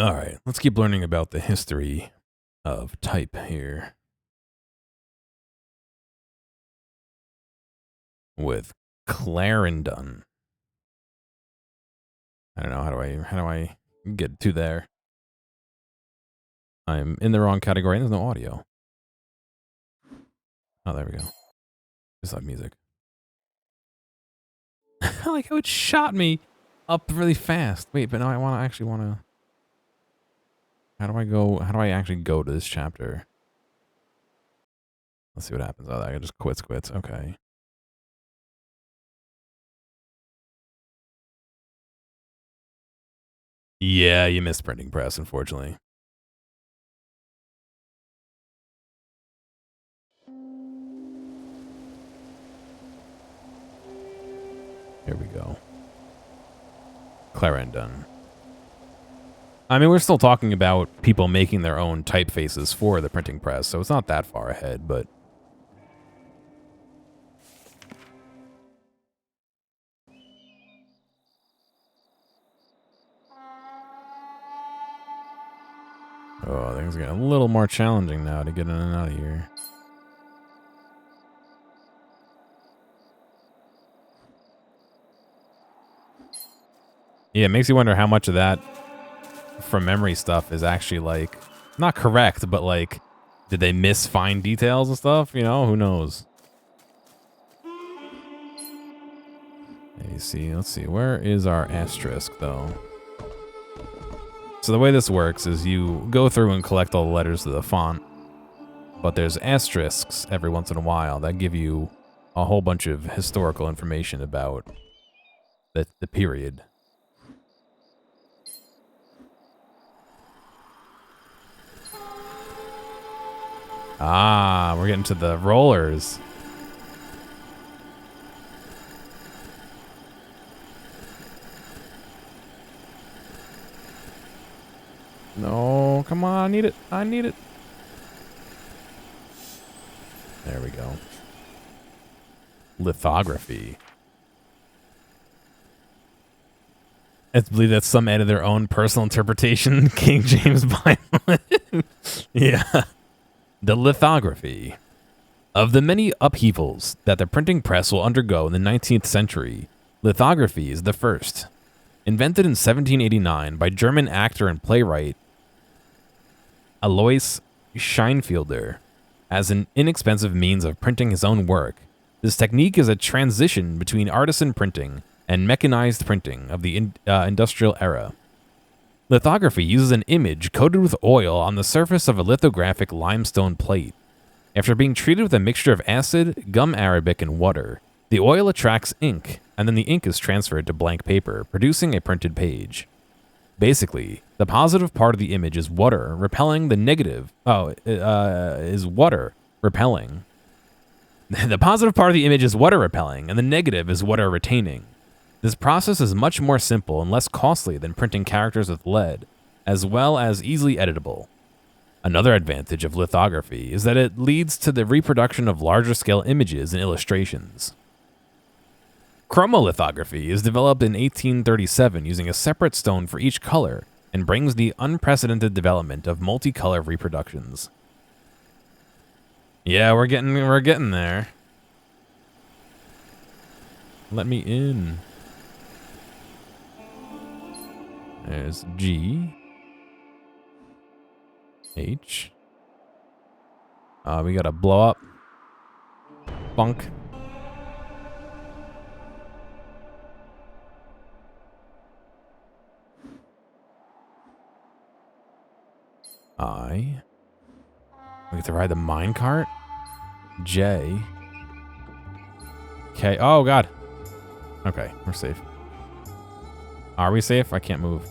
All right, let's keep learning about the history of type here with Clarendon. I don't know, how do I get to there? I'm in the wrong category and there's no audio. Oh, there we go. Just like music. I like how it shot me up really fast. Wait, but now I actually want to. How do I actually go to this chapter? Let's see what happens. Oh, I just quits. Okay. Yeah, you missed printing press, unfortunately. Here we go. Clarendon. I mean, we're still talking about people making their own typefaces for the printing press, so it's not that far ahead, but... Oh, things are getting a little more challenging now to get in and out of here. Yeah, it makes you wonder how much of that from memory stuff is actually, like, not correct, but, like, did they miss fine details and stuff? You know, who knows? Let's see, where is our asterisk, though? So the way this works is you go through and collect all the letters of the font, but there's asterisks every once in a while that give you a whole bunch of historical information about the period. Ah, we're getting to the rollers. No, come on, I need it. There we go. Lithography. I believe that's some added their own personal interpretation. King James Bible. Yeah. The lithography. Of the many upheavals that the printing press will undergo in the 19th century, lithography is the first. Invented in 1789 by German actor and playwright Alois Scheinfelder as an inexpensive means of printing his own work, this technique is a transition between artisan printing and mechanized printing of the industrial era. Lithography uses an image coated with oil on the surface of a lithographic limestone plate. After being treated with a mixture of acid, gum arabic, and water, the oil attracts ink, and then the ink is transferred to blank paper, producing a printed page. Basically, the positive part of the image is water repelling the negative. Is water repelling. The positive part of the image is water repelling, and the negative is water retaining. This process is much more simple and less costly than printing characters with lead, as well as easily editable. Another advantage of lithography is that it leads to the reproduction of larger scale images and illustrations. Chromolithography is developed in 1837 using a separate stone for each color and brings the unprecedented development of multicolor reproductions. Yeah, we're getting there. Let me in. There's G. H. We gotta blow up. Bunk. I. We get to ride the minecart. J. K. Oh, God. Okay, we're safe. Are we safe? I can't move.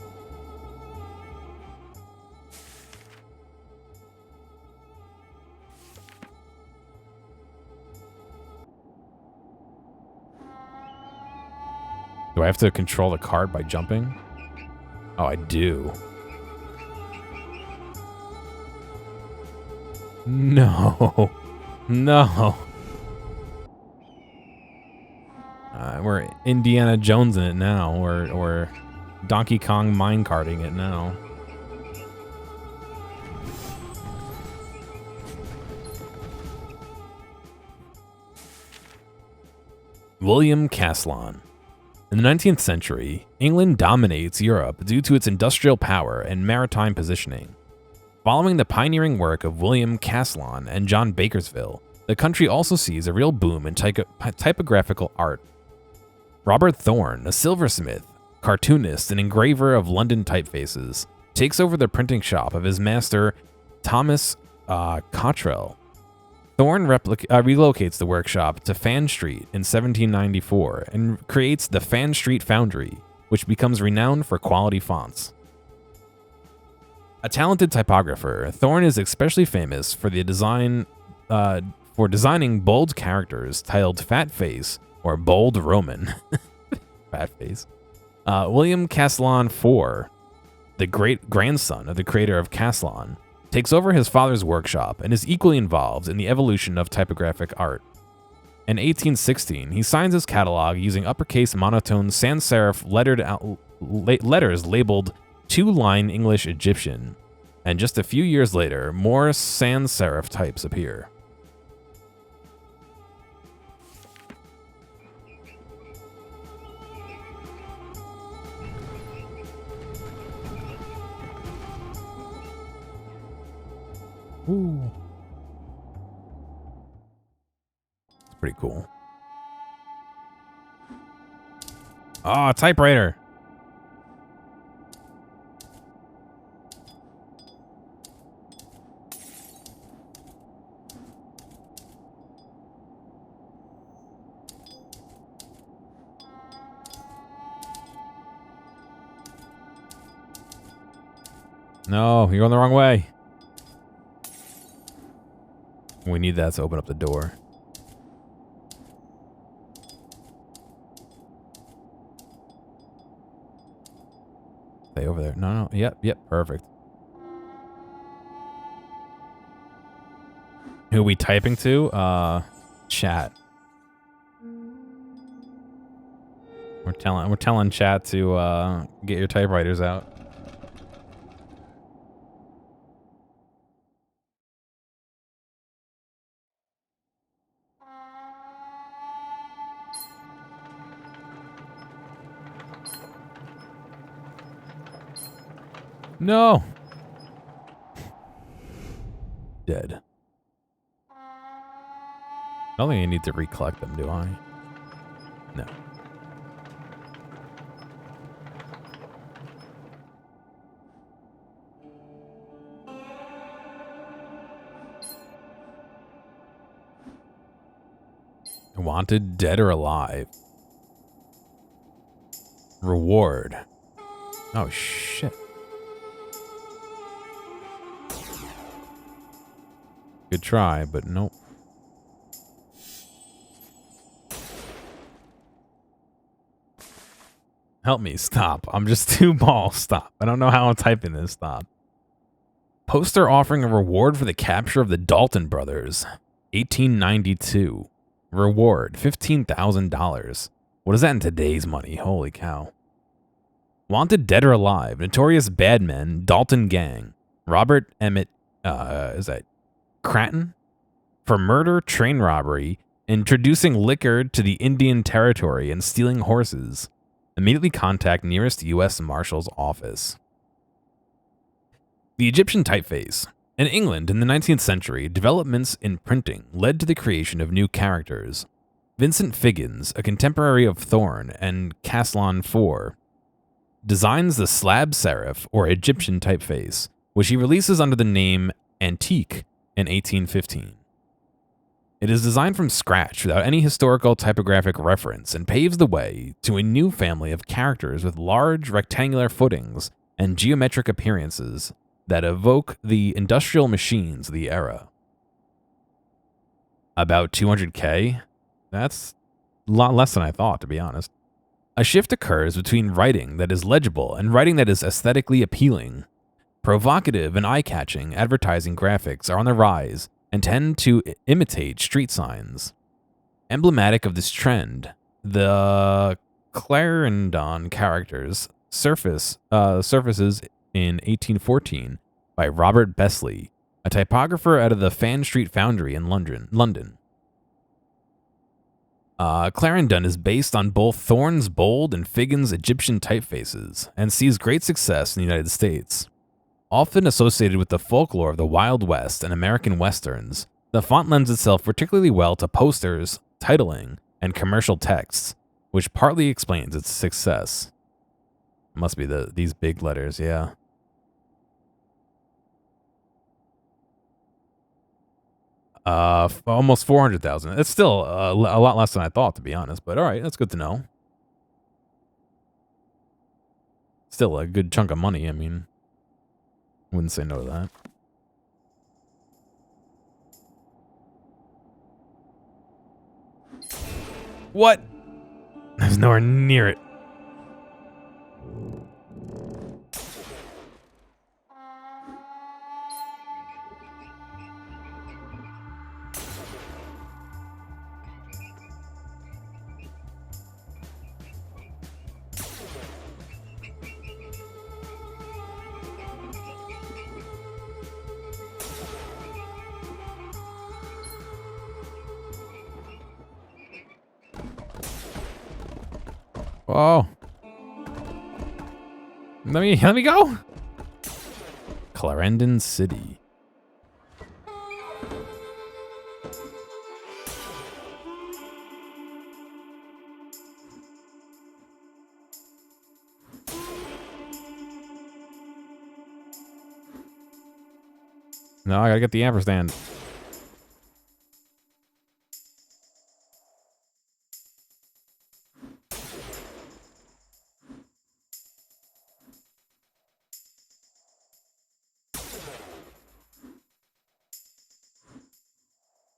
Do I have to control the cart by jumping? Oh, I do. No. No. We're Indiana Jones in it now. Or Donkey Kong minecarting it now. William Caslon. In the 19th century, England dominates Europe due to its industrial power and maritime positioning. Following the pioneering work of William Caslon and John Bakersfield, the country also sees a real boom in typographical art. Robert Thorne, a silversmith, cartoonist, and engraver of London typefaces, takes over the printing shop of his master, Thomas Cottrell. Thorne relocates the workshop to Fan Street in 1794 and creates the Fan Street Foundry, which becomes renowned for quality fonts. A talented typographer, Thorne is especially famous for designing bold characters titled Fat Face or Bold Roman. Fat Face. William Caslon IV, the great-grandson of the creator of Caslon, takes over his father's workshop and is equally involved in the evolution of typographic art. In 1816, he signs his catalog using uppercase monotone sans serif letters labeled two-line English Egyptian, and just a few years later, more sans serif types appear. Ooh. It's pretty cool. Oh, typewriter. No, you're going the wrong way. We need that to open up the door. Stay over there. No. Yep, perfect. Who are we typing to? Chat. We're telling chat to get your typewriters out. No. Dead. I don't think I need to recollect them, do I? No. Wanted, dead or alive. Reward. Oh, shit. Good try, but nope. Help me, stop. I'm just too ball. Stop. I don't know how I'm typing this. Stop. Poster offering a reward for the capture of the Dalton brothers. 1892. Reward, $15,000. What is that in today's money? Holy cow. Wanted, dead or alive. Notorious bad men, Dalton gang. Robert Emmett, is that Cratton? For murder, train robbery, introducing liquor to the Indian Territory, and stealing horses. Immediately contact nearest U.S. Marshal's office. The Egyptian typeface. In England in the 19th century, developments in printing led to the creation of new characters. Vincent Figgins, a contemporary of Thorne and Caslon IV, designs the slab serif or Egyptian typeface, which he releases under the name Antique in 1815. It is designed from scratch without any historical typographic reference and paves the way to a new family of characters with large rectangular footings and geometric appearances that evoke the industrial machines of the era. About 200K? That's a lot less than I thought, to be honest. A shift occurs between writing that is legible and writing that is aesthetically appealing. Provocative and eye-catching advertising graphics are on the rise and tend to imitate street signs. Emblematic of this trend, the Clarendon characters surfaces in 1814 by Robert Besley, a typographer out of the Fan Street Foundry in London. Clarendon is based on both Thorne's bold and Figgin's Egyptian typefaces and sees great success in the United States. Often associated with the folklore of the Wild West and American Westerns, the font lends itself particularly well to posters, titling, and commercial texts, which partly explains its success. Must be these big letters, yeah. Almost 400,000. It's still a lot less than I thought, to be honest. But all right, that's good to know. Still a good chunk of money. I mean, wouldn't say no to that. What? I was nowhere near it. Oh. Let me go. Clarendon City. No, I gotta get the ampersand.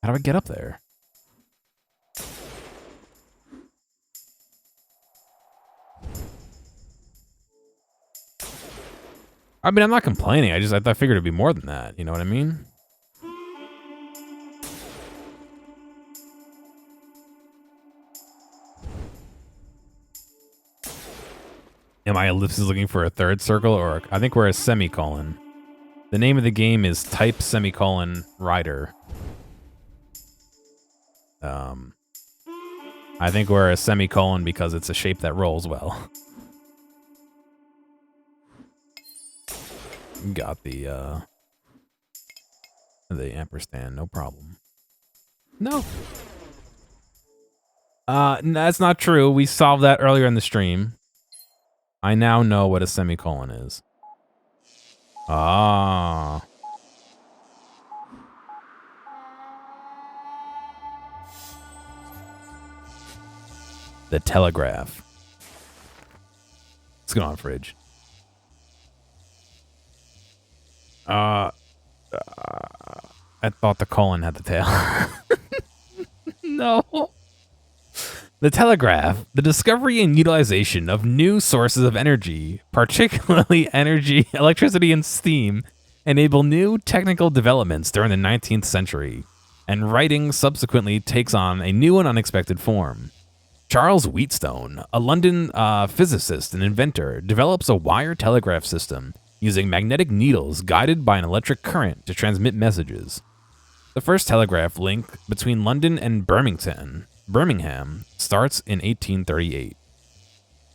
How do I get up there? I mean, I'm not complaining. I figured it'd be more than that. You know what I mean? Am I ellipsis looking for a third circle, or I think we're a semicolon. The name of the game is Type Semicolon Rider. I think we're a semicolon because it's a shape that rolls well. Got the ampersand, no problem. No. That's not true. We solved that earlier in the stream. I now know what a semicolon is. Ah. The telegraph. What's going on, Fridge? I thought the colon had the tail. No. The telegraph, the discovery and utilization of new sources of energy, particularly energy, electricity, and steam, enable new technical developments during the 19th century, and writing subsequently takes on a new and unexpected form. Charles Wheatstone, a London physicist and inventor, develops a wire telegraph system using magnetic needles guided by an electric current to transmit messages. The first telegraph link between London and Birmingham starts in 1838.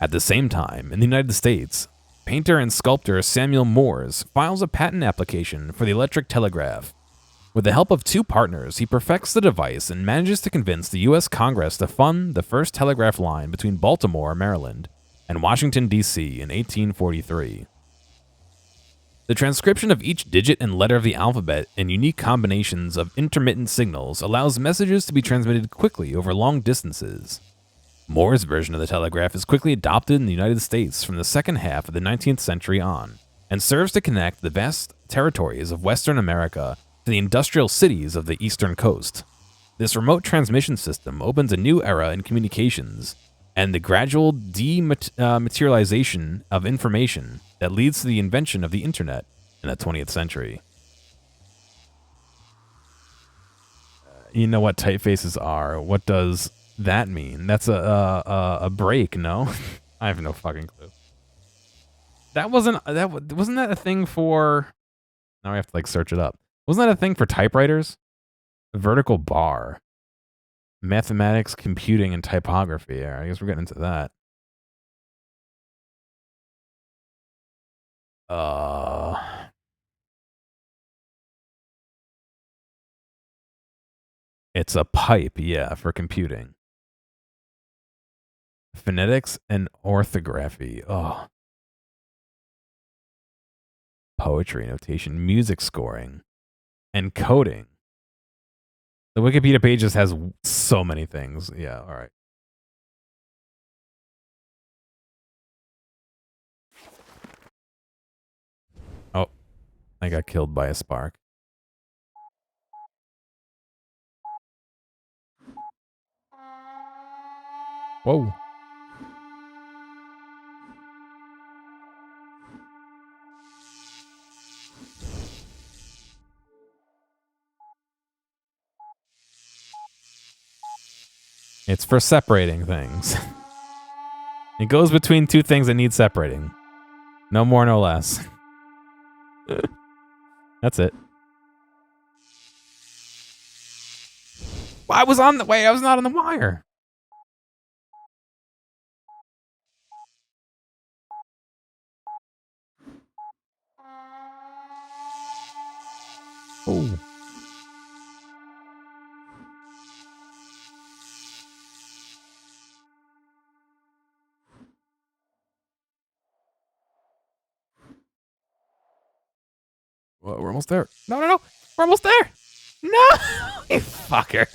At the same time, in the United States, painter and sculptor Samuel Moores files a patent application for the electric telegraph. With the help of two partners, he perfects the device and manages to convince the U.S. Congress to fund the first telegraph line between Baltimore, Maryland, and Washington, D.C. in 1843. The transcription of each digit and letter of the alphabet in unique combinations of intermittent signals allows messages to be transmitted quickly over long distances. Moore's version of the telegraph is quickly adopted in the United States from the second half of the 19th century on, and serves to connect the vast territories of Western America to the industrial cities of the eastern coast. This remote transmission system opens a new era in communications and the gradual dematerialization of information that leads to the invention of the internet in the 20th century. You know what typefaces are. What does that mean? That's a break, no? I have no fucking clue. Wasn't that a thing for... Now I have to like search it up. Wasn't that a thing for typewriters? A vertical bar. Mathematics, computing, and typography. Yeah, I guess we're getting into that. It's a pipe, yeah, for computing. Phonetics and orthography. Oh. Poetry notation, music scoring, and coding. The Wikipedia page just has so many things. Yeah, all right. Oh, I got killed by a spark. Whoa. It's for separating things. It goes between two things that need separating. No more, no less. That's it. I was on the way. I was not on the wire. Oh. Well, we're almost there. No. We're almost there. No. You fucker.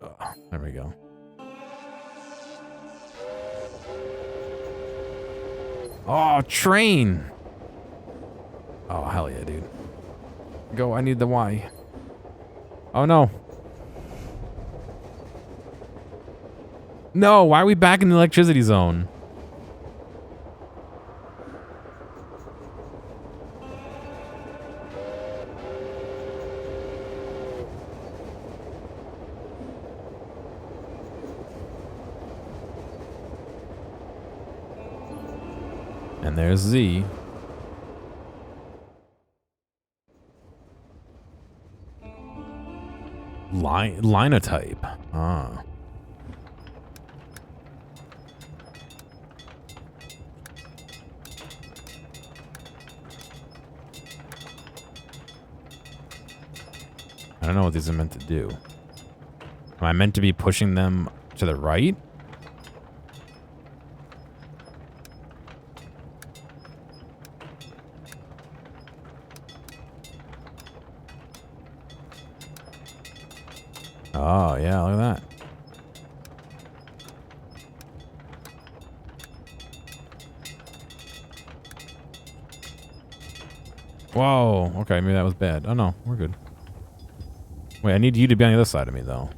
Oh, there we go. Oh, train. Oh, hell yeah, dude. Go, I need the Y. Oh, no. No, why are we back in the electricity zone? And there's Z. Linotype. Ah. I don't know what these are meant to do. Am I meant to be pushing them to the right? Oh, yeah, look at that. Whoa. Okay, maybe that was bad. Oh, no, we're good. Wait, I need you to be on the other side of me, though.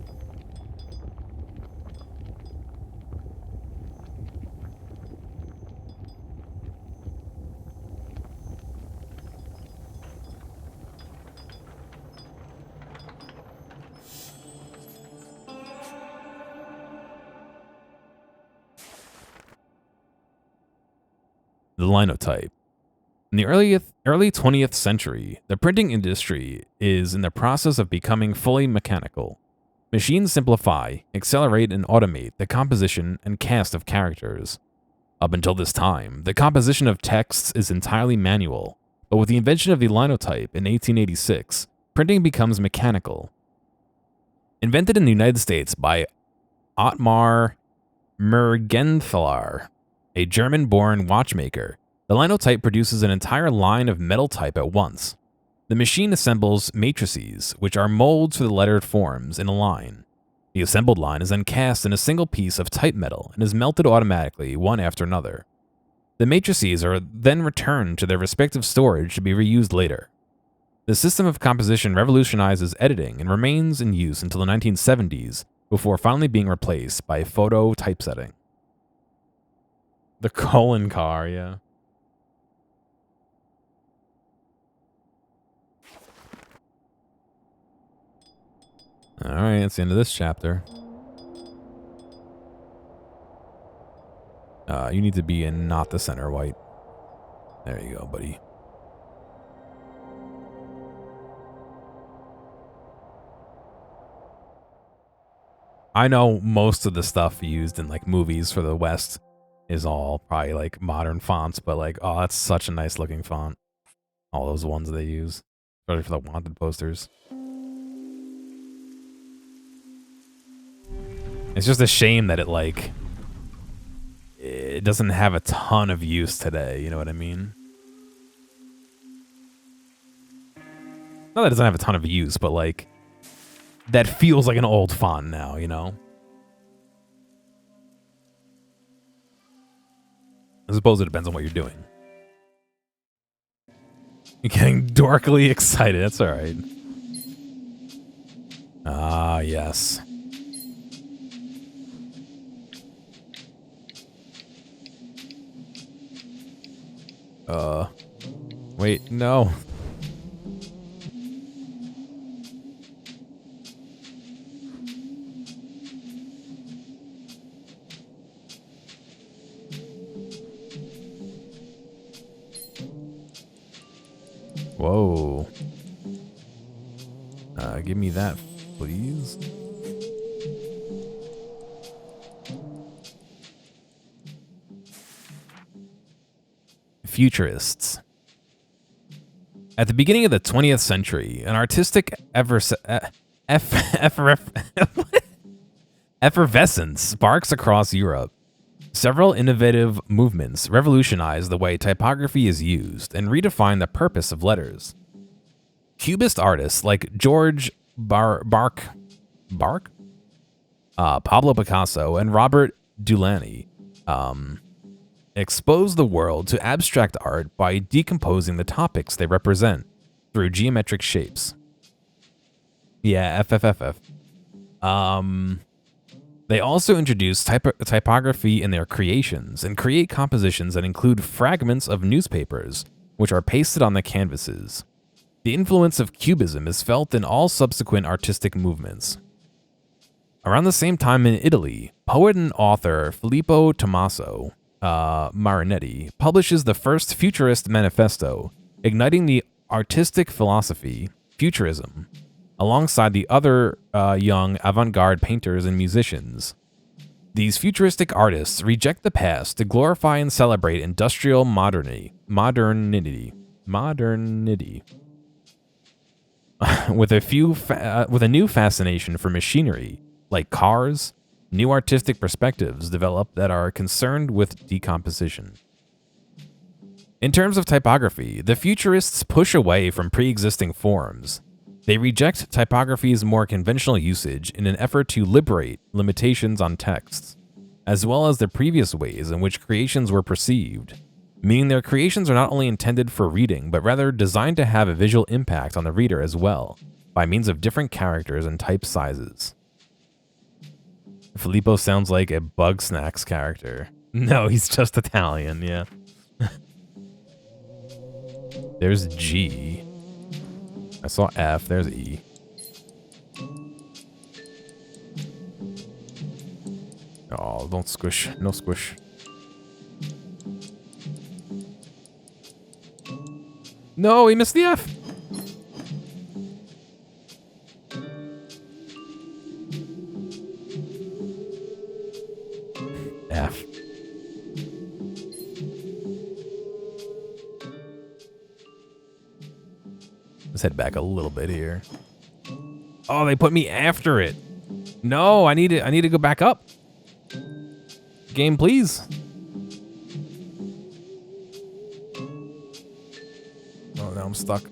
The linotype. In the early 20th century, the printing industry is in the process of becoming fully mechanical. Machines simplify, accelerate, and automate the composition and cast of characters. Up until this time, the composition of texts is entirely manual, but with the invention of the linotype in 1886, printing becomes mechanical. Invented in the United States by Ottmar Mergenthaler, a German-born watchmaker, the linotype produces an entire line of metal type at once. The machine assembles matrices, which are molds for the lettered forms in a line. The assembled line is then cast in a single piece of type metal and is melted automatically one after another. The matrices are then returned to their respective storage to be reused later. The system of composition revolutionizes editing and remains in use until the 1970s, before finally being replaced by photo typesetting. The colon car, yeah. All right, that's the end of this chapter. You need to be in not the center white. There you go, buddy. I know most of the stuff used in like movies for the West is all probably like modern fonts, but like, oh, that's such a nice looking font. All those ones they use, especially for the wanted posters. It's just a shame that it doesn't have a ton of use today, you know what I mean? Not that it doesn't have a ton of use, but like, that feels like an old font now, you know? I suppose it depends on what you're doing. You're getting dorkly excited, that's alright. Ah, yes. Wait, no. Whoa. Give me that, please. Futurists. At the beginning of the 20th century, an artistic effervescence sparks across Europe. Several innovative movements revolutionized the way typography is used and redefined the purpose of letters. Cubist artists like George Bark, Pablo Picasso, and Robert Delaunay exposed the world to abstract art by decomposing the topics they represent through geometric shapes. Yeah, FFFF. They also introduce typography in their creations and create compositions that include fragments of newspapers, which are pasted on the canvases. The influence of Cubism is felt in all subsequent artistic movements. Around the same time in Italy, poet and author Filippo Tommaso Marinetti publishes the first Futurist manifesto, igniting the artistic philosophy, Futurism, alongside the other young avant-garde painters and musicians. These futuristic artists reject the past to glorify and celebrate industrial modernity. With a new fascination for machinery, like cars, new artistic perspectives develop that are concerned with decomposition. In terms of typography, the futurists push away from pre-existing forms. They reject typography's more conventional usage in an effort to liberate limitations on texts, as well as the previous ways in which creations were perceived, meaning their creations are not only intended for reading, but rather designed to have a visual impact on the reader as well, by means of different characters and type sizes. Filippo sounds like a Bug Snacks character. No, he's just Italian, yeah. There's G. I saw F, there's E. Oh, don't squish. No squish. No, he missed the F. F. Let's head back a little bit here. Oh, they put me after it. No, I need to go back up. Game, please. Oh, now I'm stuck.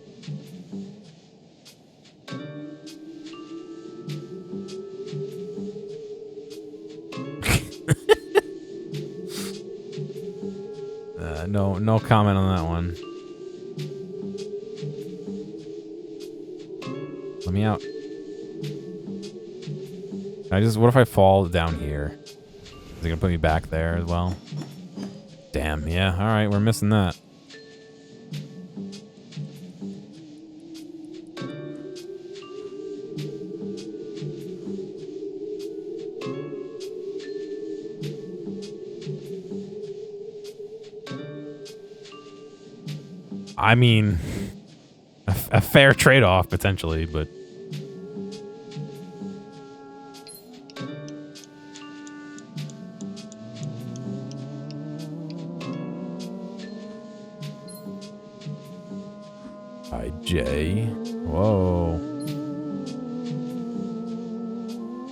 No comment on that one. Let me out. What if I fall down here? Is it gonna put me back there as well? Damn, yeah, alright, we're missing that. I mean, a fair trade-off potentially, but J. Whoa.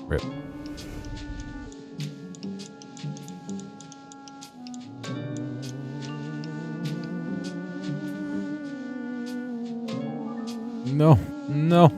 Rip. No, no.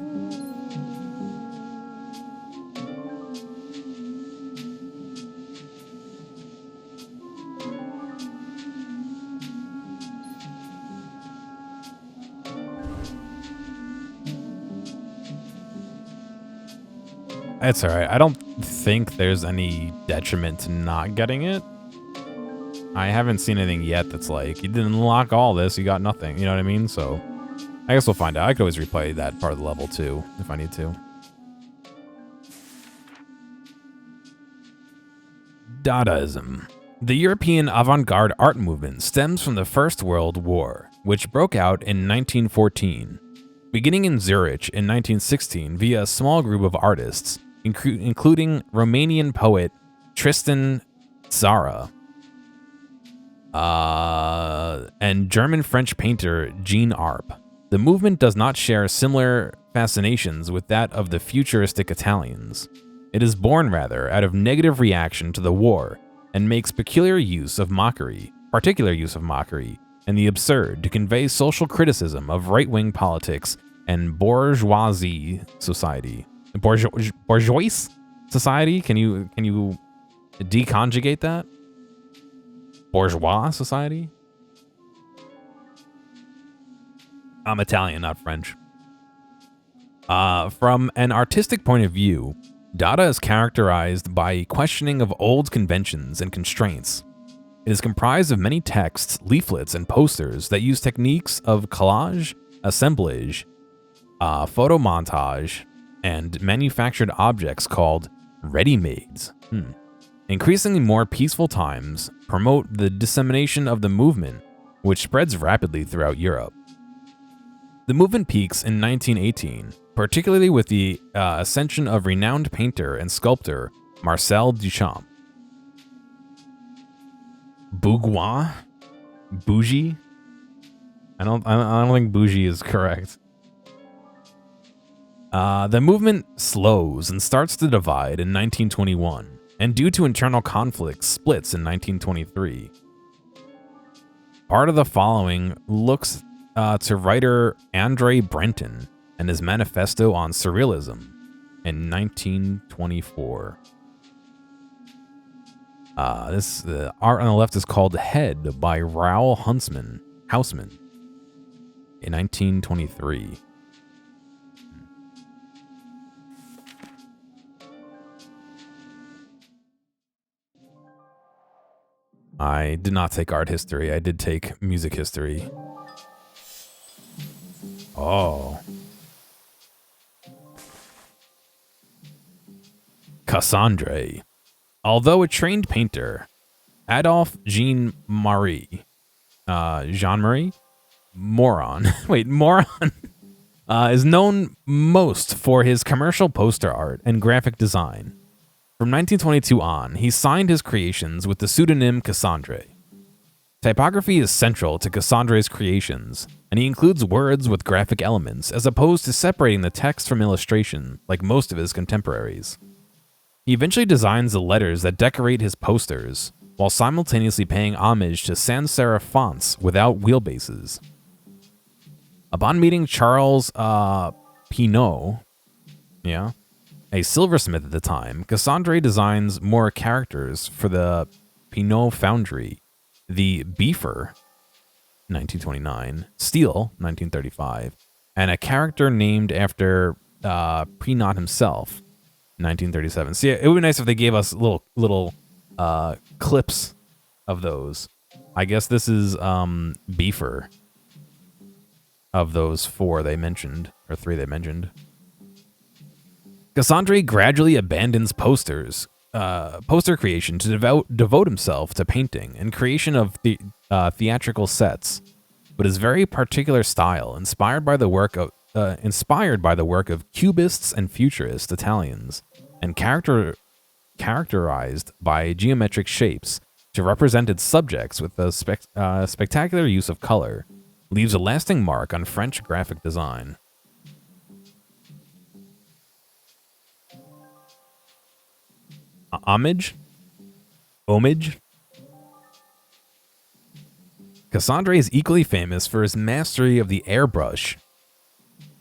It's all right. I don't think there's any detriment to not getting it. I haven't seen anything yet that's like, you didn't unlock all this, you got nothing. You know what I mean? So I guess we'll find out. I could always replay that part of the level too, if I need to. Dadaism. The European avant-garde art movement stems from the First World War, which broke out in 1914. Beginning in Zurich in 1916 via a small group of artists, including Romanian poet Tristan Tzara and German-French painter Jean Arp. The movement does not share similar fascinations with that of the futuristic Italians. It is born, rather, out of negative reaction to the war and makes particular use of mockery, and the absurd to convey social criticism of right-wing politics and bourgeoisie society. Bourgeois society? Can you deconjugate that? Bourgeois society? I'm Italian, not French. From an artistic point of view, Dada is characterized by questioning of old conventions and constraints. It is comprised of many texts, leaflets, and posters that use techniques of collage, assemblage, photo montage, and manufactured objects called ready-mades. Increasingly more peaceful times promote the dissemination of the movement, which spreads rapidly throughout Europe. The movement peaks in 1918, particularly with the ascension of renowned painter and sculptor Marcel Duchamp. Bourgeois? Bougie? I don't think bougie is correct. The movement slows and starts to divide in 1921, and due to internal conflicts, splits in 1923. Part of the following looks to writer Andre Breton and his manifesto on surrealism in 1924. The art on the left is called Head by Raoul Houseman in 1923. I did not take art history. I did take music history. Oh. Cassandre. Although a trained painter, Adolphe Jean-Marie Moron, is known most for his commercial poster art and graphic design. From 1922 on, he signed his creations with the pseudonym Cassandre. Typography is central to Cassandre's creations, and he includes words with graphic elements as opposed to separating the text from illustration like most of his contemporaries. He eventually designs the letters that decorate his posters, while simultaneously paying homage to sans serif fonts without wheelbases. Upon meeting Charles Pinault, a silversmith at the time, Cassandre designs more characters for the Pinault foundry, the Beefer, 1929, Steel, 1935, and a character named after Pinault himself, 1937. See, it would be nice if they gave us little clips of those. I guess this is Beefer of those four they mentioned, or three they mentioned. Cassandre gradually abandons poster creation to devote himself to painting and creation of theatrical sets. but his very particular style, inspired by the work of Cubists and Futurists Italians, and characterized by geometric shapes to represent its subjects with a spectacular use of color, leaves a lasting mark on French graphic design. Homage? Cassandre is equally famous for his mastery of the airbrush.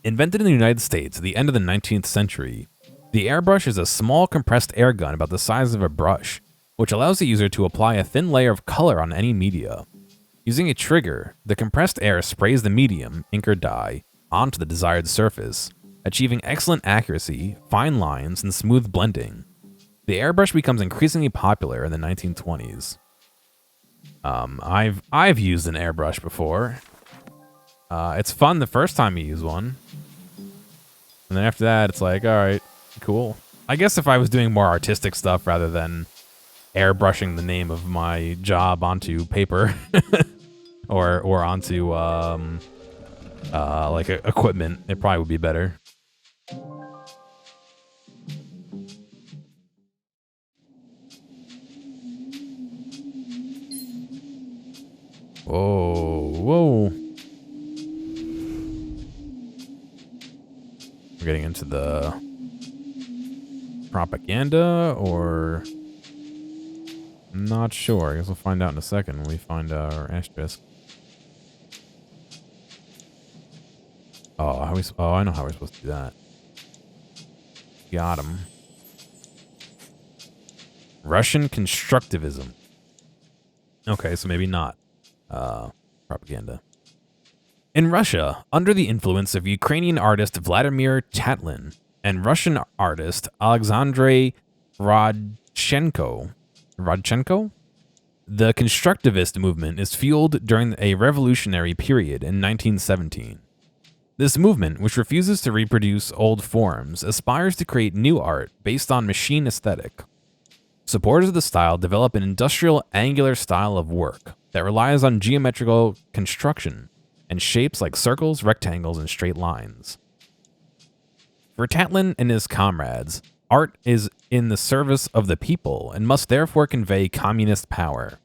Invented in the United States at the end of the 19th century, the airbrush is a small compressed air gun about the size of a brush, which allows the user to apply a thin layer of color on any media. Using a trigger, the compressed air sprays the medium, ink or dye, onto the desired surface, achieving excellent accuracy, fine lines, and smooth blending. The airbrush becomes increasingly popular in the 1920s. I've used an airbrush before. It's fun the first time you use one. And then after that, it's like, all right, cool. I guess if I was doing more artistic stuff rather than airbrushing the name of my job onto paper or onto like equipment, it probably would be better. Whoa. We're getting into the propaganda, or I'm not sure. I guess we'll find out in a second when we find our asterisk. Oh, I know how we're supposed to do that. Got him. Russian constructivism. Okay, so maybe not propaganda. In Russia, under the influence of Ukrainian artist Vladimir Tatlin and Russian artist Alexandre Rodchenko, the constructivist movement is fueled during a revolutionary period in 1917. This movement, which refuses to reproduce old forms, aspires to create new art based on machine aesthetic. Supporters of the style develop an industrial angular style of work that relies on geometrical construction and shapes like circles, rectangles, and straight lines. For Tatlin and his comrades, art is in the service of the people and must therefore convey communist power.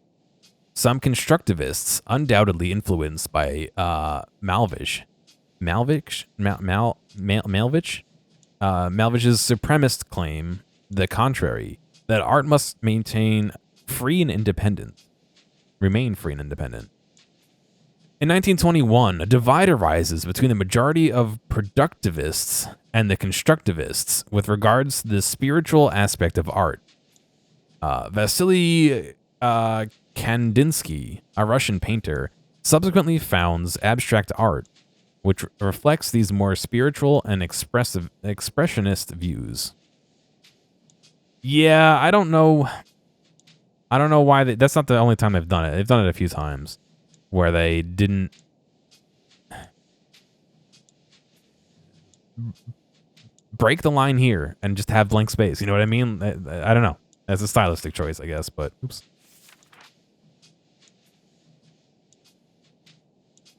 Some constructivists, undoubtedly influenced by Malvich's supremacist claim the contrary, that art must remain free and independent. In 1921, a divide arises between the majority of productivists and the constructivists with regards to the spiritual aspect of art. Vasily Kandinsky, a Russian painter, subsequently founds abstract art, which reflects these more spiritual and expressionist views. Yeah, I don't know why that's not the only time they've done it. They've done it a few times where they didn't break the line here and just have blank space. You know what I mean? I don't know. That's a stylistic choice, I guess, but oops.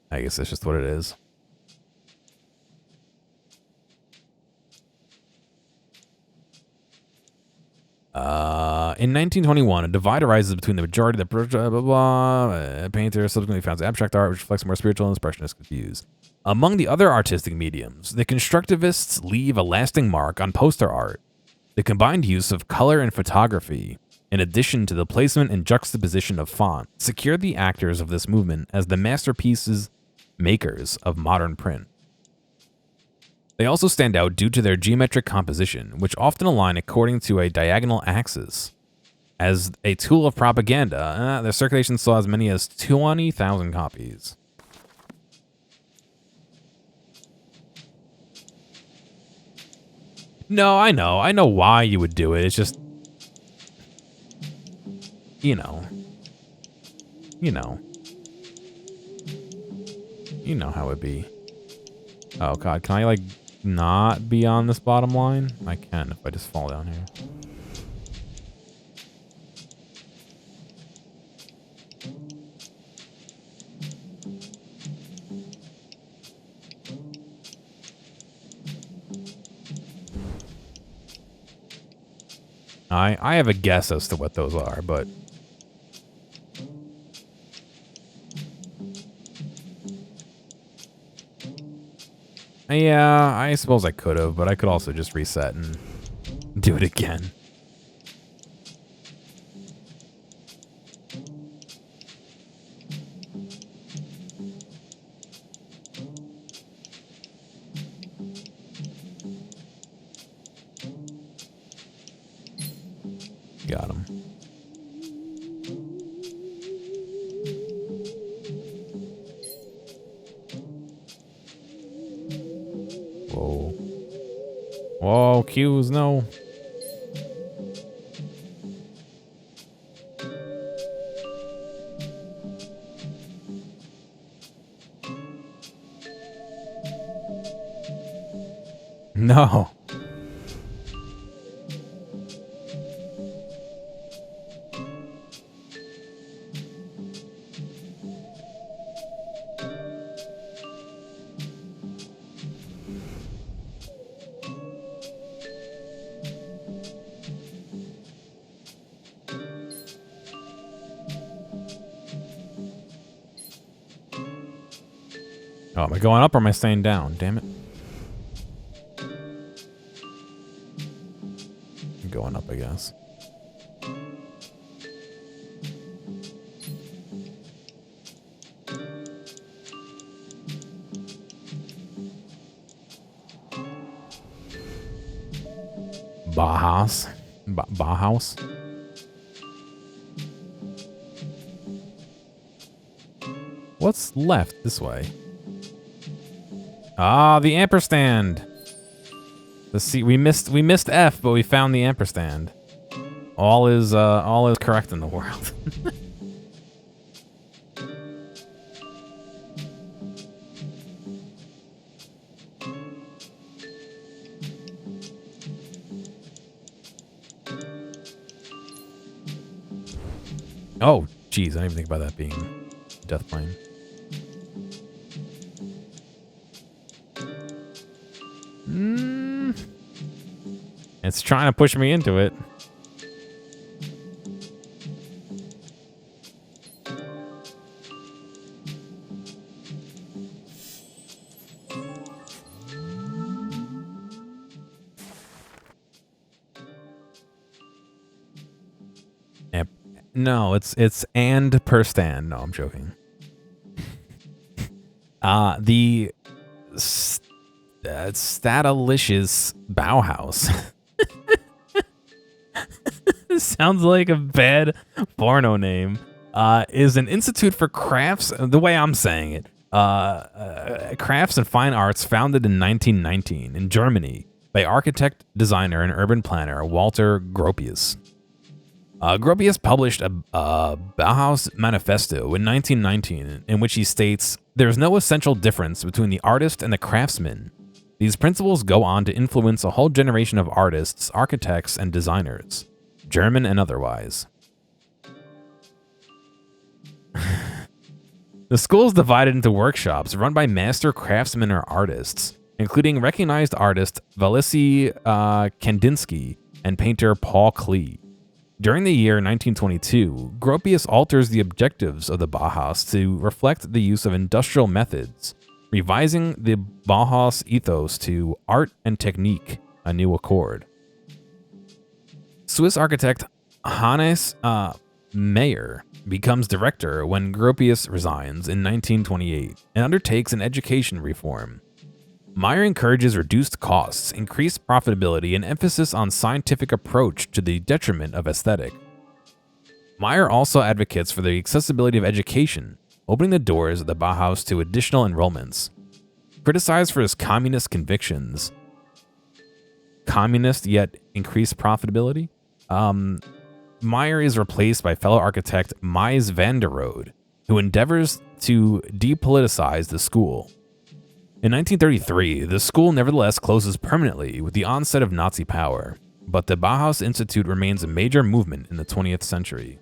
I guess that's just what it is. In 1921, a divide arises between the majority of the painter subsequently founds abstract art, which reflects more spiritual and expressionist views. Among the other artistic mediums, the constructivists leave a lasting mark on poster art. The combined use of color and photography, in addition to the placement and juxtaposition of font, secured the actors of this movement as the masterpieces makers of modern print. They also stand out due to their geometric composition, which often align according to a diagonal axis. As a tool of propaganda, their circulation saw as many as 20,000 copies. No, I know. I know why you would do it. It's just, you know how it be. Oh god, can I like not be on this bottom line? I can if I just fall down here. I have a guess as to what those are, but yeah, I suppose I could have, but I could also just reset and do it again. Got him. Whoa. Whoa, cues, no. No. Oh, am I going up or am I staying down? Damn it. I'm going up, I guess. Bauhaus. Bauhaus. What's left this way? Ah, the ampersand. The C. We missed F, but we found the ampersand. All is correct in the world. Oh, geez, I didn't even think about that being death plane. It's trying to push me into it. No, it's and per stand. No, I'm joking. The Statalicious Bauhaus. Sounds like a bad porno name. Is an institute for crafts, the way I'm saying it, crafts and fine arts founded in 1919 in Germany by architect, designer, and urban planner Walter Gropius. Gropius published a Bauhaus Manifesto in 1919 in which he states, "There's no essential difference between the artist and the craftsman. These principles go on to influence a whole generation of artists, architects, and designers, German and otherwise." The school is divided into workshops run by master craftsmen or artists, including recognized artist Walisy Kandinsky and painter Paul Klee. During the year 1922, Gropius alters the objectives of the Bauhaus to reflect the use of industrial methods, revising the Bauhaus ethos to art and technique, a new accord. Swiss architect Hannes Meyer becomes director when Gropius resigns in 1928 and undertakes an education reform. Meyer encourages reduced costs, increased profitability, and emphasis on scientific approach to the detriment of aesthetic. Meyer also advocates for the accessibility of education, opening the doors of the Bauhaus to additional enrollments. Criticized for his communist convictions, communist yet increased profitability, Meyer is replaced by fellow architect Mies van der Rohe, who endeavors to depoliticize the school. In 1933, the school nevertheless closes permanently with the onset of Nazi power, but the Bauhaus Institute remains a major movement in the 20th century.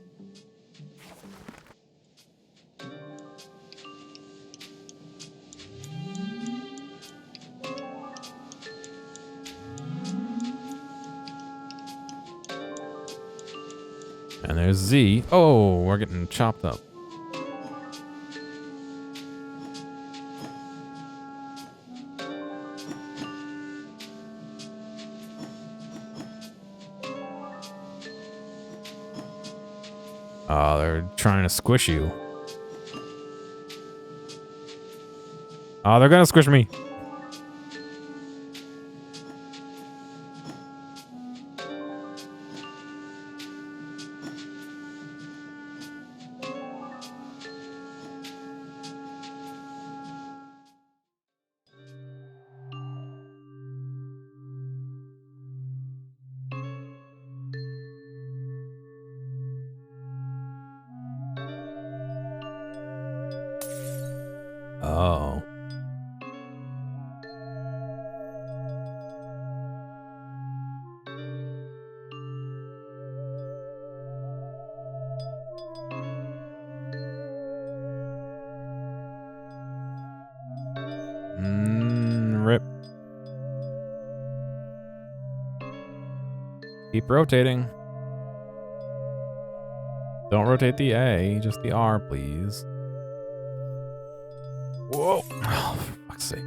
And there's Z. Oh, we're getting chopped up. Oh, they're trying to squish you. Oh, they're gonna squish me. Oh. Rip. Keep rotating. Don't rotate the A, just the R, please. Whoa. Oh, for fuck's sake.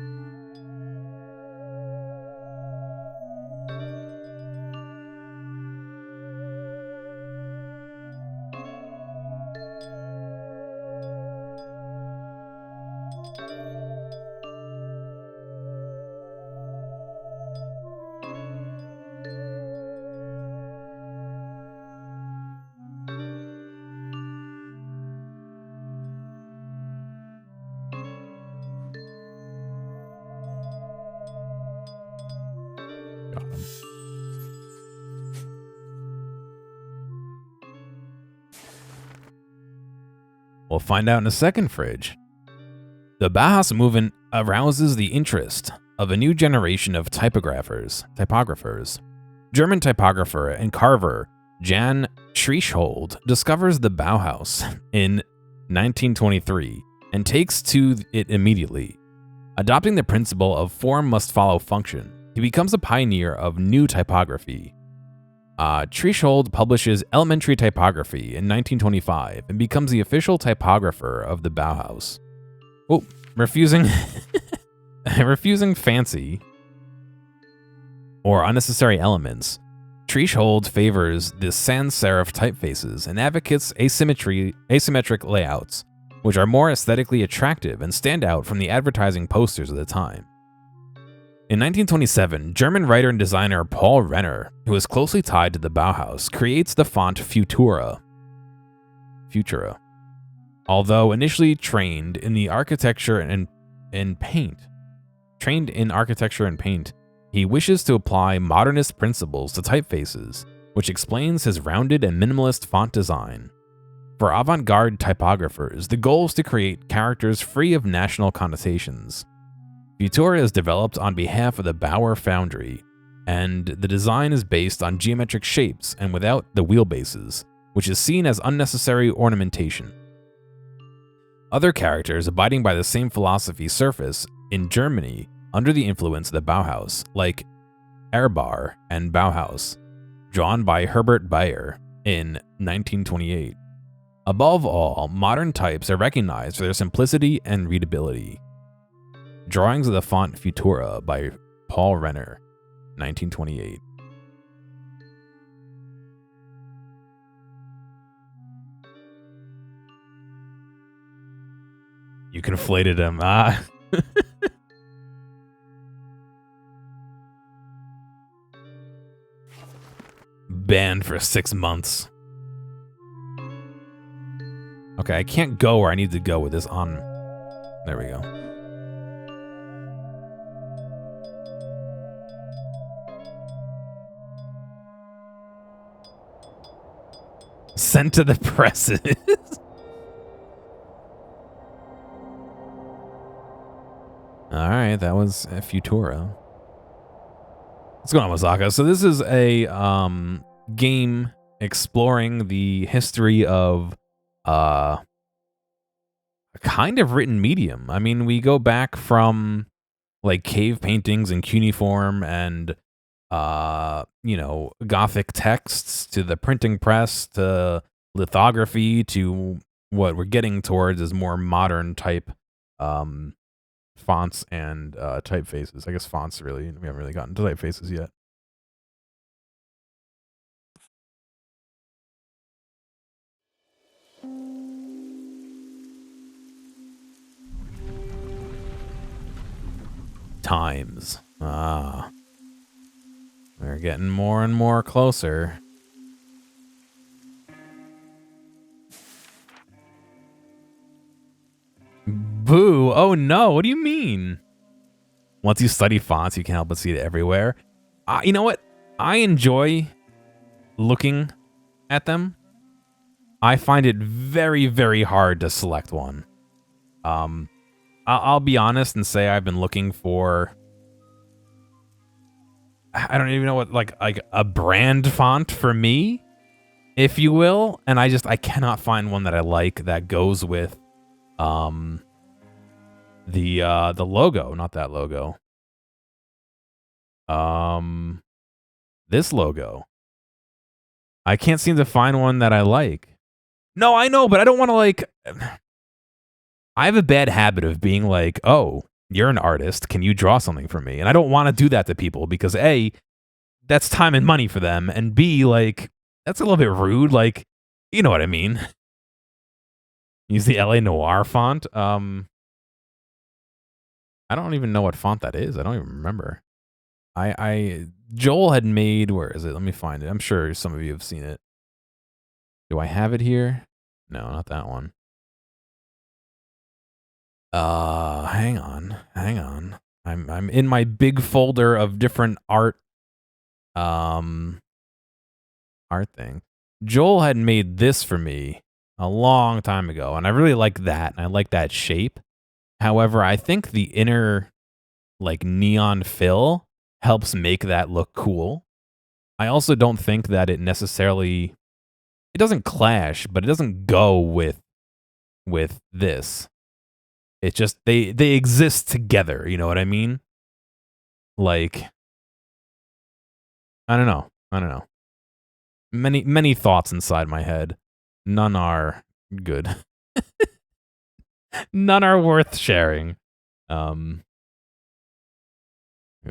Got him. We'll find out in a second, Fridge. The Bauhaus movement arouses the interest of a new generation of typographers. German typographer and carver Jan Schrieshold discovers the Bauhaus in 1923 and takes to it immediately. Adopting the principle of form must follow function, he becomes a pioneer of new typography. Schrieshold publishes Elementary Typography in 1925 and becomes the official typographer of the Bauhaus. Oh, refusing fancy or unnecessary elements, Schrieshold favors the sans serif typefaces and advocates asymmetric layouts, which are more aesthetically attractive and stand out from the advertising posters of the time. In 1927, German writer and designer Paul Renner, who is closely tied to the Bauhaus, creates the font Futura. Although initially trained in architecture and paint, he wishes to apply modernist principles to typefaces, which explains his rounded and minimalist font design. For avant-garde typographers, the goal is to create characters free of national connotations. Futura is developed on behalf of the Bauer Foundry, and the design is based on geometric shapes and without the wheelbases, which is seen as unnecessary ornamentation. Other characters abiding by the same philosophy surface in Germany under the influence of the Bauhaus, like Ehrbar and Bauhaus, drawn by Herbert Bayer in 1928. Above all, modern types are recognized for their simplicity and readability. Drawings of the font Futura by Paul Renner, 1928. You conflated him. Banned for 6 months. Okay, I can't go where I need to go with this on. There we go. Sent to the presses. All right, that was Futura. What's going on, Masaka? So this is a game exploring the history of a kind of written medium. I mean, we go back from like cave paintings and cuneiform and Gothic texts to the printing press to lithography to what we're getting towards is more modern type fonts and typefaces. I guess fonts we haven't really gotten to typefaces yet. Times. Ah. We're getting more and more closer. Boo! Oh no, what do you mean? Once you study fonts, you can't help but see it everywhere. You know what? I enjoy looking at them. I find it very, very hard to select one. I'll be honest and say I've been looking for... I don't even know what, like a brand font for me, if you will. And I cannot find one that I like that goes with the logo, not that logo. This logo. I can't seem to find one that I like. No, I know, but I don't want to like... I have a bad habit of being like, oh, you're an artist. Can you draw something for me? And I don't want to do that to people because A, that's time and money for them. And B, like, that's a little bit rude. Like, you know what I mean? Use the LA Noir font. I don't even know what font that is. I don't even remember. Joel had made, where is it? Let me find it. I'm sure some of you have seen it. Do I have it here? No, not that one. Hang on. I'm in my big folder of different art thing. Joel had made this for me a long time ago, and I really like that, and I like that shape. However, I think the inner like neon fill helps make that look cool. I also don't think that it necessarily, it doesn't clash, but it doesn't go with this. It just, they exist together, you know what I mean? Like, I don't know. Many thoughts inside my head. None are good. None are worth sharing. Go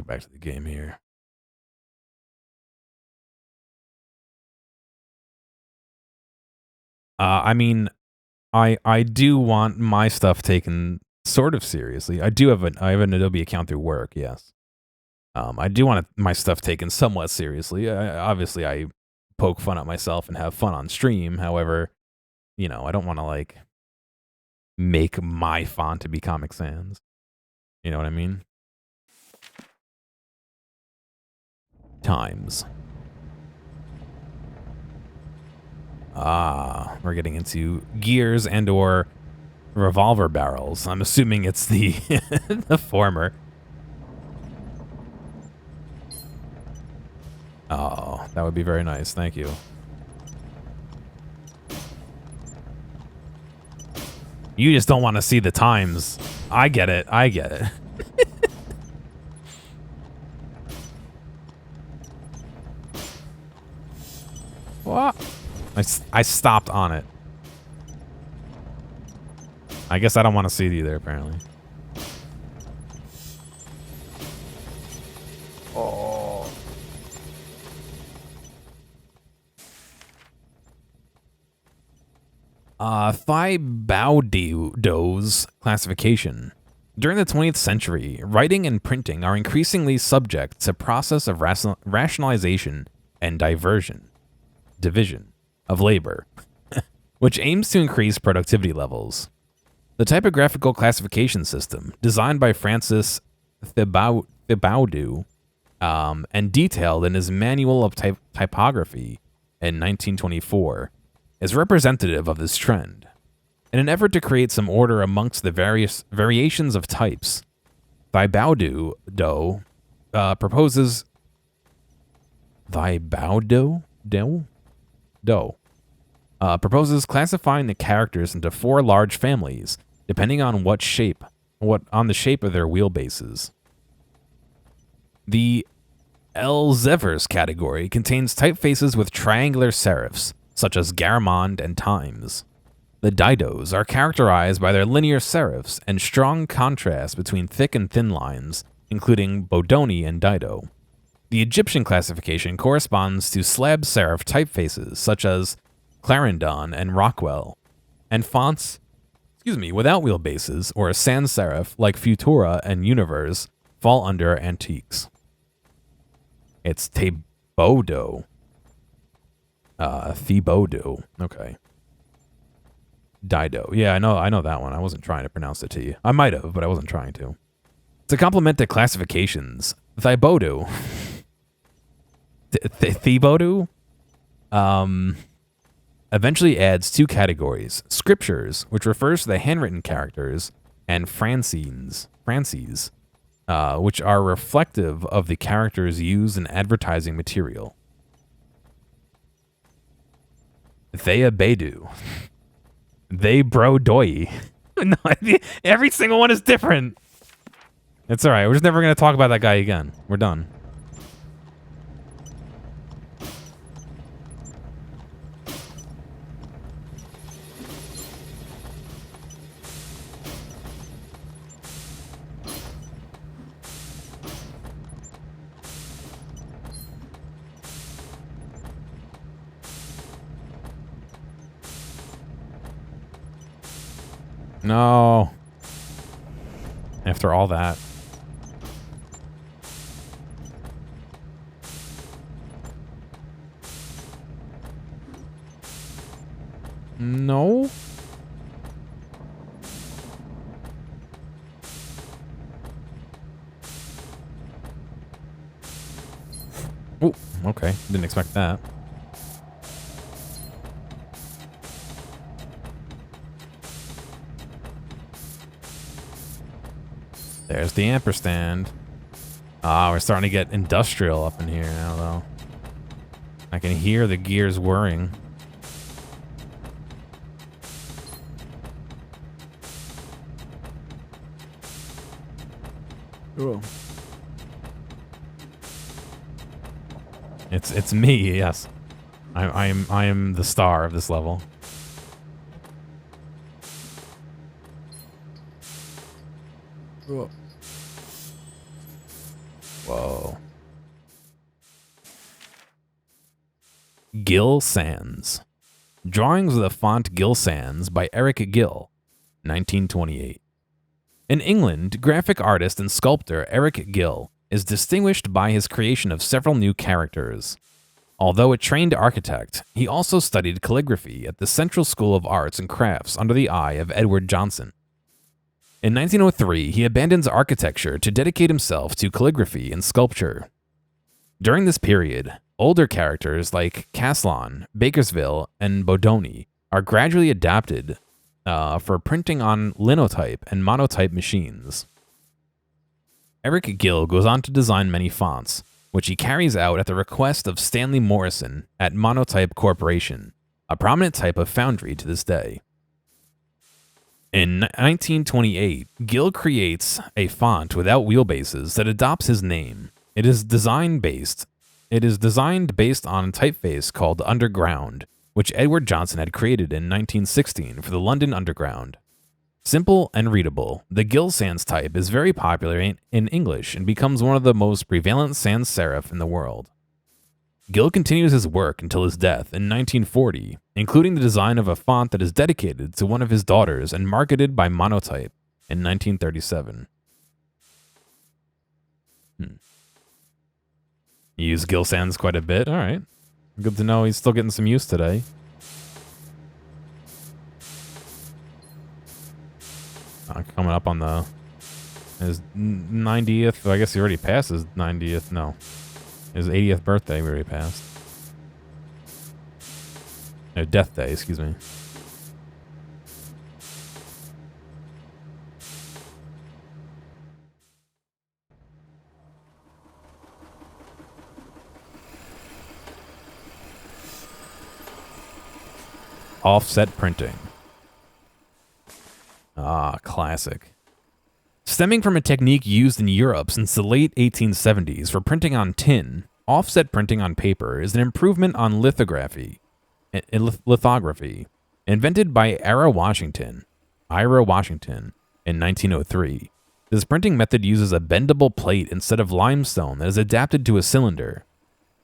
back to the game here. I mean, I do want my stuff taken sort of seriously. I have an Adobe account through work, yes. I do want my stuff taken somewhat seriously. Obviously, I poke fun at myself and have fun on stream. However, you know, I don't want to like make my font to be Comic Sans. You know what I mean? Times. We're getting into gears and or revolver barrels. I'm assuming it's the the former. Oh, that would be very nice. Thank you. You just don't want to see the times. I get it. What? I stopped on it. I guess I don't want to see it either, apparently. Oh. Thibaudot's classification. During the 20th century, writing and printing are increasingly subject to process of rationalization and division of labor, which aims to increase productivity levels. The typographical classification system, designed by Francis Thibaudot and detailed in his Manual of Typography in 1924, is representative of this trend. In an effort to create some order amongst the various variations of types, Thibaudot proposes classifying the characters into 4 large families, depending on the shape of their wheelbases. The Elzevers category contains typefaces with triangular serifs, such as Garamond and Times. The didos are characterized by their linear serifs and strong contrast between thick and thin lines, including Bodoni and Dido. The Egyptian classification corresponds to slab serif typefaces such as Clarendon and Rockwell, and fonts without wheelbases or a sans serif like Futura and Universe fall under antiques. It's Thebodo. Thebodo. Okay. Dido. Yeah, I know that one. I wasn't trying to pronounce it to you. I might have, but I wasn't trying to. To complement the classifications, Thebodo. Thebodo eventually adds two categories: scriptures, which refers to the handwritten characters, and Frances, which are reflective of the characters used in advertising material. Theabedu. They bro doy. No, every single one is different. It's alright. We're just never going to talk about that guy again. We're done. No. After all that. No. Oh, okay. Didn't expect that. There's the ampersand. Ah, we're starting to get industrial up in here now, though. I can hear the gears whirring. Ooh. It's me, yes. I am the star of this level. Whoa. Whoa. Gill Sans. Drawings of the font Gill Sans by Eric Gill, 1928. In England, graphic artist and sculptor Eric Gill is distinguished by his creation of several new characters. Although a trained architect, he also studied calligraphy at the Central School of Arts and Crafts under the eye of Edward Johnson. In 1903, he abandons architecture to dedicate himself to calligraphy and sculpture. During this period, older characters like Caslon, Bakersville, and Bodoni are gradually adapted for printing on linotype and monotype machines. Eric Gill goes on to design many fonts, which he carries out at the request of Stanley Morrison at Monotype Corporation, a prominent type of foundry to this day. In 1928, Gill creates a font without wheelbases that adopts his name. It is designed based on a typeface called Underground, which Edward Johnson had created in 1916 for the London Underground. Simple and readable, the Gill sans type is very popular in English and becomes one of the most prevalent sans serif in the world. Gill continues his work until his death in 1940, including the design of a font that is dedicated to one of his daughters and marketed by Monotype in 1937. You use Gill sans quite a bit. All right. Good to know he's still getting some use today. Coming up on his 90th. I guess he already passed his 90th. No. His 80th birthday we already passed. No, death day, excuse me. Offset printing. Ah, classic. Stemming from a technique used in Europe since the late 1870s for printing on tin, offset printing on paper is an improvement on lithography. lithography. Invented by Ira Washington in 1903. This printing method uses a bendable plate instead of limestone that is adapted to a cylinder.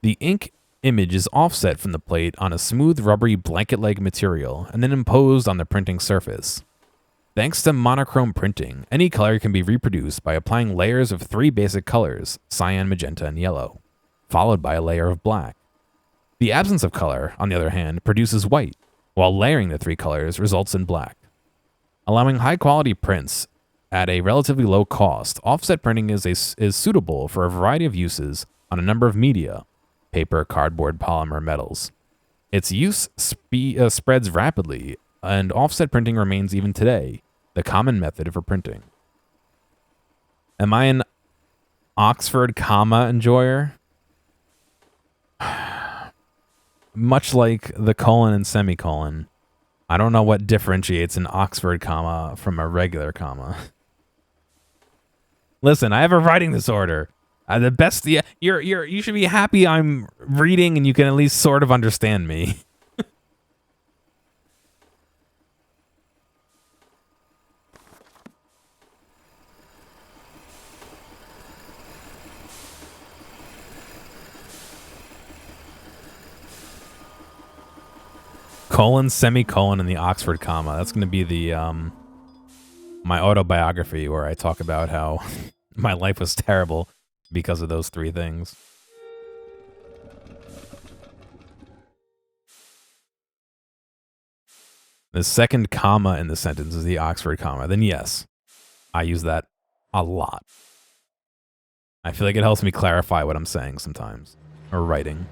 The ink image is offset from the plate on a smooth, rubbery blanket-like material and then imposed on the printing surface. Thanks to monochrome printing, any color can be reproduced by applying layers of 3 basic colors, cyan, magenta, and yellow, followed by a layer of black. The absence of color, on the other hand, produces white, while layering the 3 colors results in black. Allowing high-quality prints at a relatively low cost, offset printing is suitable for a variety of uses on a number of media: paper, cardboard, polymer, metals. Its use spreads rapidly, and offset printing remains even today the common method for printing. Am I an Oxford comma enjoyer? Much like the colon and semicolon, I don't know what differentiates an Oxford comma from a regular comma. Listen, I have a writing disorder. The best, yeah, you should be happy I'm reading and you can at least sort of understand me. Colon, semicolon, and the Oxford comma. That's going to be the my autobiography where I talk about how my life was terrible because of those 3 things. The second comma in the sentence is the Oxford comma. Then yes, I use that a lot. I feel like it helps me clarify what I'm saying sometimes, or writing.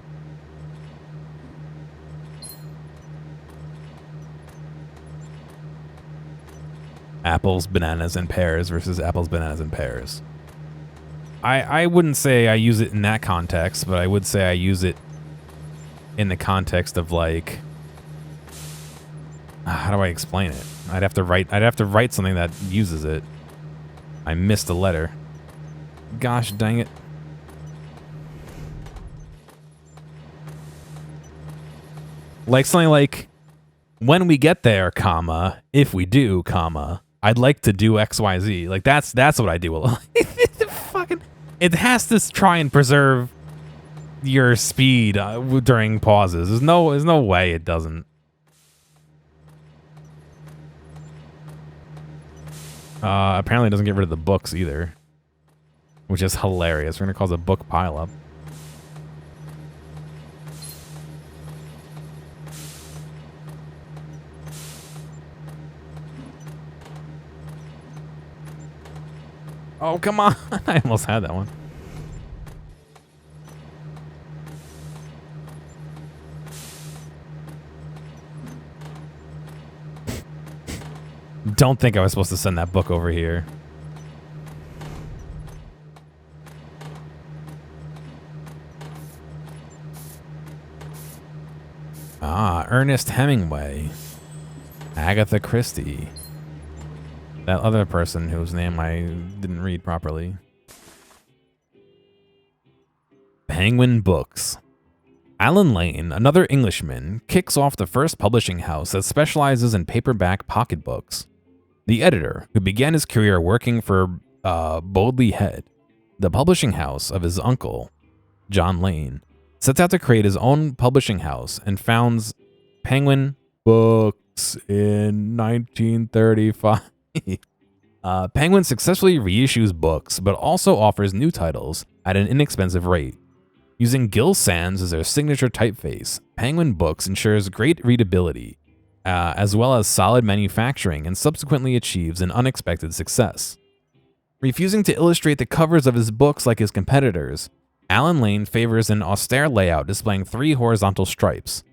Apples, bananas, and pears versus apples, bananas, and pears. I wouldn't say I use it in that context, but I would say I use it in the context of like, how do I explain it? I'd have to write something that uses it. I missed a letter. Gosh dang it. Like something like, when we get there, comma, if we do, comma, I'd like to do XYZ. Like that's what I do. It has to try and preserve your speed during pauses. There's no way it doesn't. Apparently it doesn't get rid of the books either, which is hilarious. We're gonna cause a book pileup. Oh, come on. I almost had that one. Don't think I was supposed to send that book over here. Ah, Ernest Hemingway. Agatha Christie. That other person whose name I didn't read properly. Penguin Books. Alan Lane, another Englishman, kicks off the first publishing house that specializes in paperback pocketbooks. The editor, who began his career working for Bodley Head, the publishing house of his uncle, John Lane, sets out to create his own publishing house and founds Penguin Books in 1935. Penguin successfully reissues books, but also offers new titles at an inexpensive rate. Using Gill Sans as their signature typeface, Penguin Books ensures great readability, as well as solid manufacturing, and subsequently achieves an unexpected success. Refusing to illustrate the covers of his books like his competitors, Alan Lane favors an austere layout displaying 3 horizontal stripes.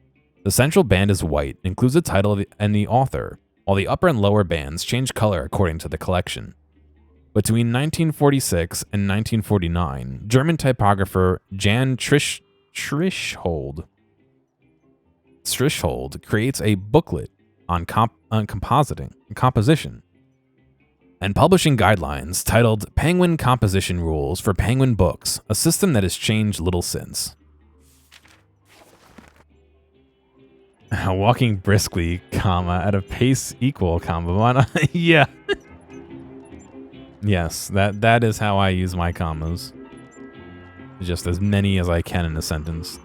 The central band is white, includes the title and the author, while the upper and lower bands change color according to the collection. Between 1946 and 1949, German typographer Jan Trischhold creates a booklet on composition and publishing guidelines titled Penguin Composition Rules for Penguin Books, a system that has changed little since. Walking briskly, comma, at a pace equal, comma. Yeah. Yes, that is how I use my commas. Just as many as I can in a sentence.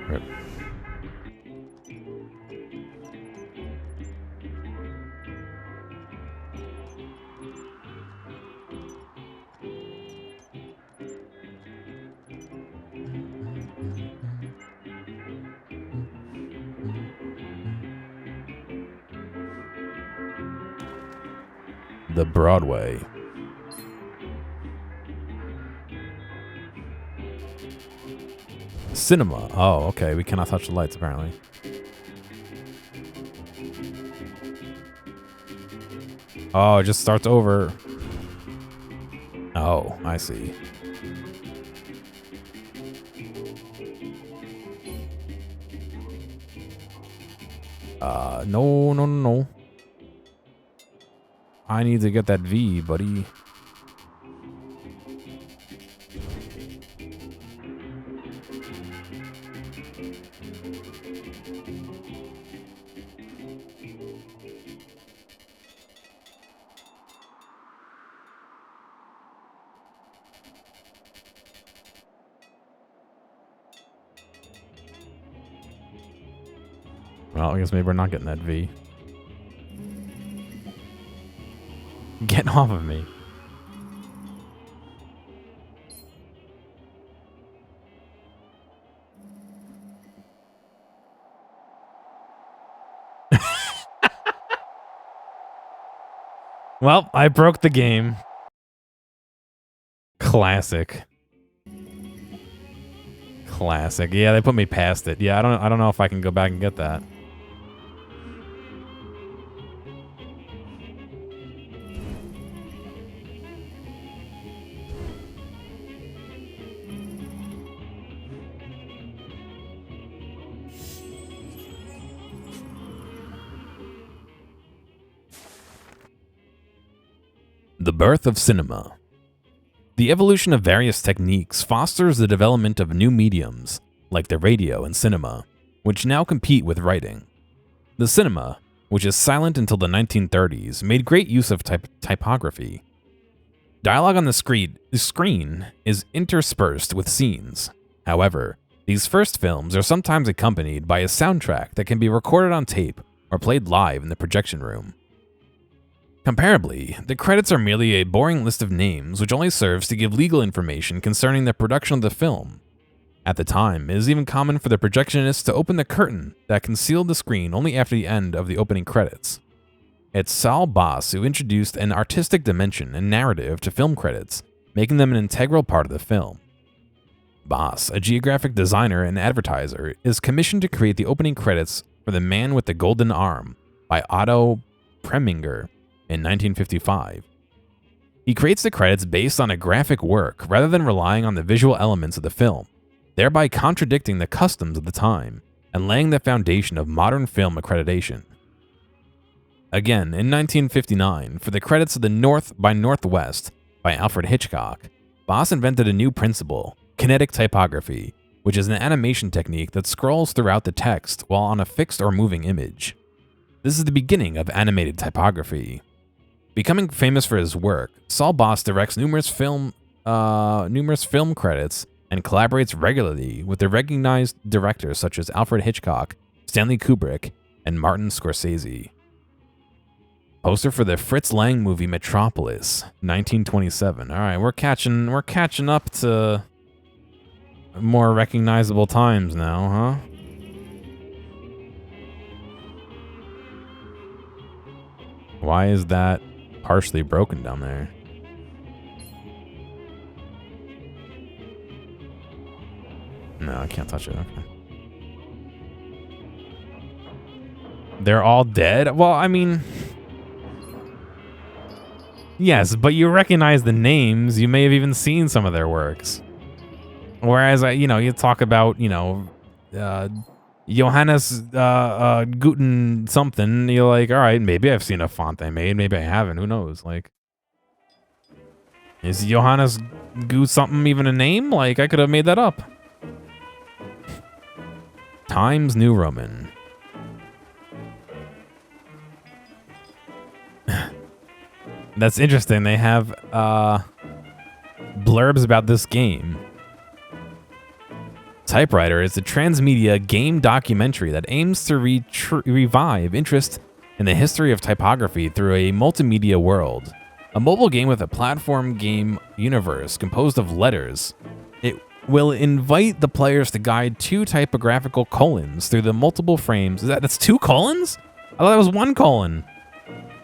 Rip. The Broadway. Cinema. Oh, okay. We cannot touch the lights, apparently. Oh, it just starts over. Oh, I see. No. I need to get that V, buddy. Well, I guess maybe we're not getting that V. Get off of me. Well, I broke the game. Classic. Classic. Yeah, they put me past it. Yeah, I don't know if I can go back and get that. The birth of cinema. The evolution of various techniques fosters the development of new mediums, like the radio and cinema, which now compete with writing. The cinema, which is silent until the 1930s, made great use of typography. Dialogue on the screen is interspersed with scenes. However, these first films are sometimes accompanied by a soundtrack that can be recorded on tape or played live in the projection room. Comparably, the credits are merely a boring list of names which only serves to give legal information concerning the production of the film. At the time, it is even common for the projectionist to open the curtain that concealed the screen only after the end of the opening credits. It's Saul Bass who introduced an artistic dimension and narrative to film credits, making them an integral part of the film. Bass, a geographic designer and advertiser, is commissioned to create the opening credits for The Man with the Golden Arm by Otto Preminger in 1955. He creates the credits based on a graphic work rather than relying on the visual elements of the film, thereby contradicting the customs of the time and laying the foundation of modern film accreditation. Again, in 1959, for the credits of The North by Northwest by Alfred Hitchcock, Bass invented a new principle, kinetic typography, which is an animation technique that scrolls throughout the text while on a fixed or moving image. This is the beginning of animated typography. Becoming famous for his work, Saul Bass directs numerous film credits and collaborates regularly with the recognized directors such as Alfred Hitchcock, Stanley Kubrick, and Martin Scorsese. Poster for the Fritz Lang movie Metropolis, 1927. All right, we're catching up to more recognizable times now, huh? Why is that partially broken down there? No, I can't touch it. Okay. They're all dead? Well, I mean... Yes, but you recognize the names. You may have even seen some of their works. Whereas, you talk about, Johannes Guten something, you're like, all right, maybe I've seen a font they made. Maybe I haven't. Who knows? Like, is Johannes Gu something even a name? Like, I could have made that up. Times New Roman. That's interesting. They have blurbs about this game. Typewriter is a transmedia game documentary that aims to revive interest in the history of typography through a multimedia world. A mobile game with a platform game universe composed of letters. It will invite the players to guide two typographical colons through the multiple frames. That's two colons? I thought that was one colon.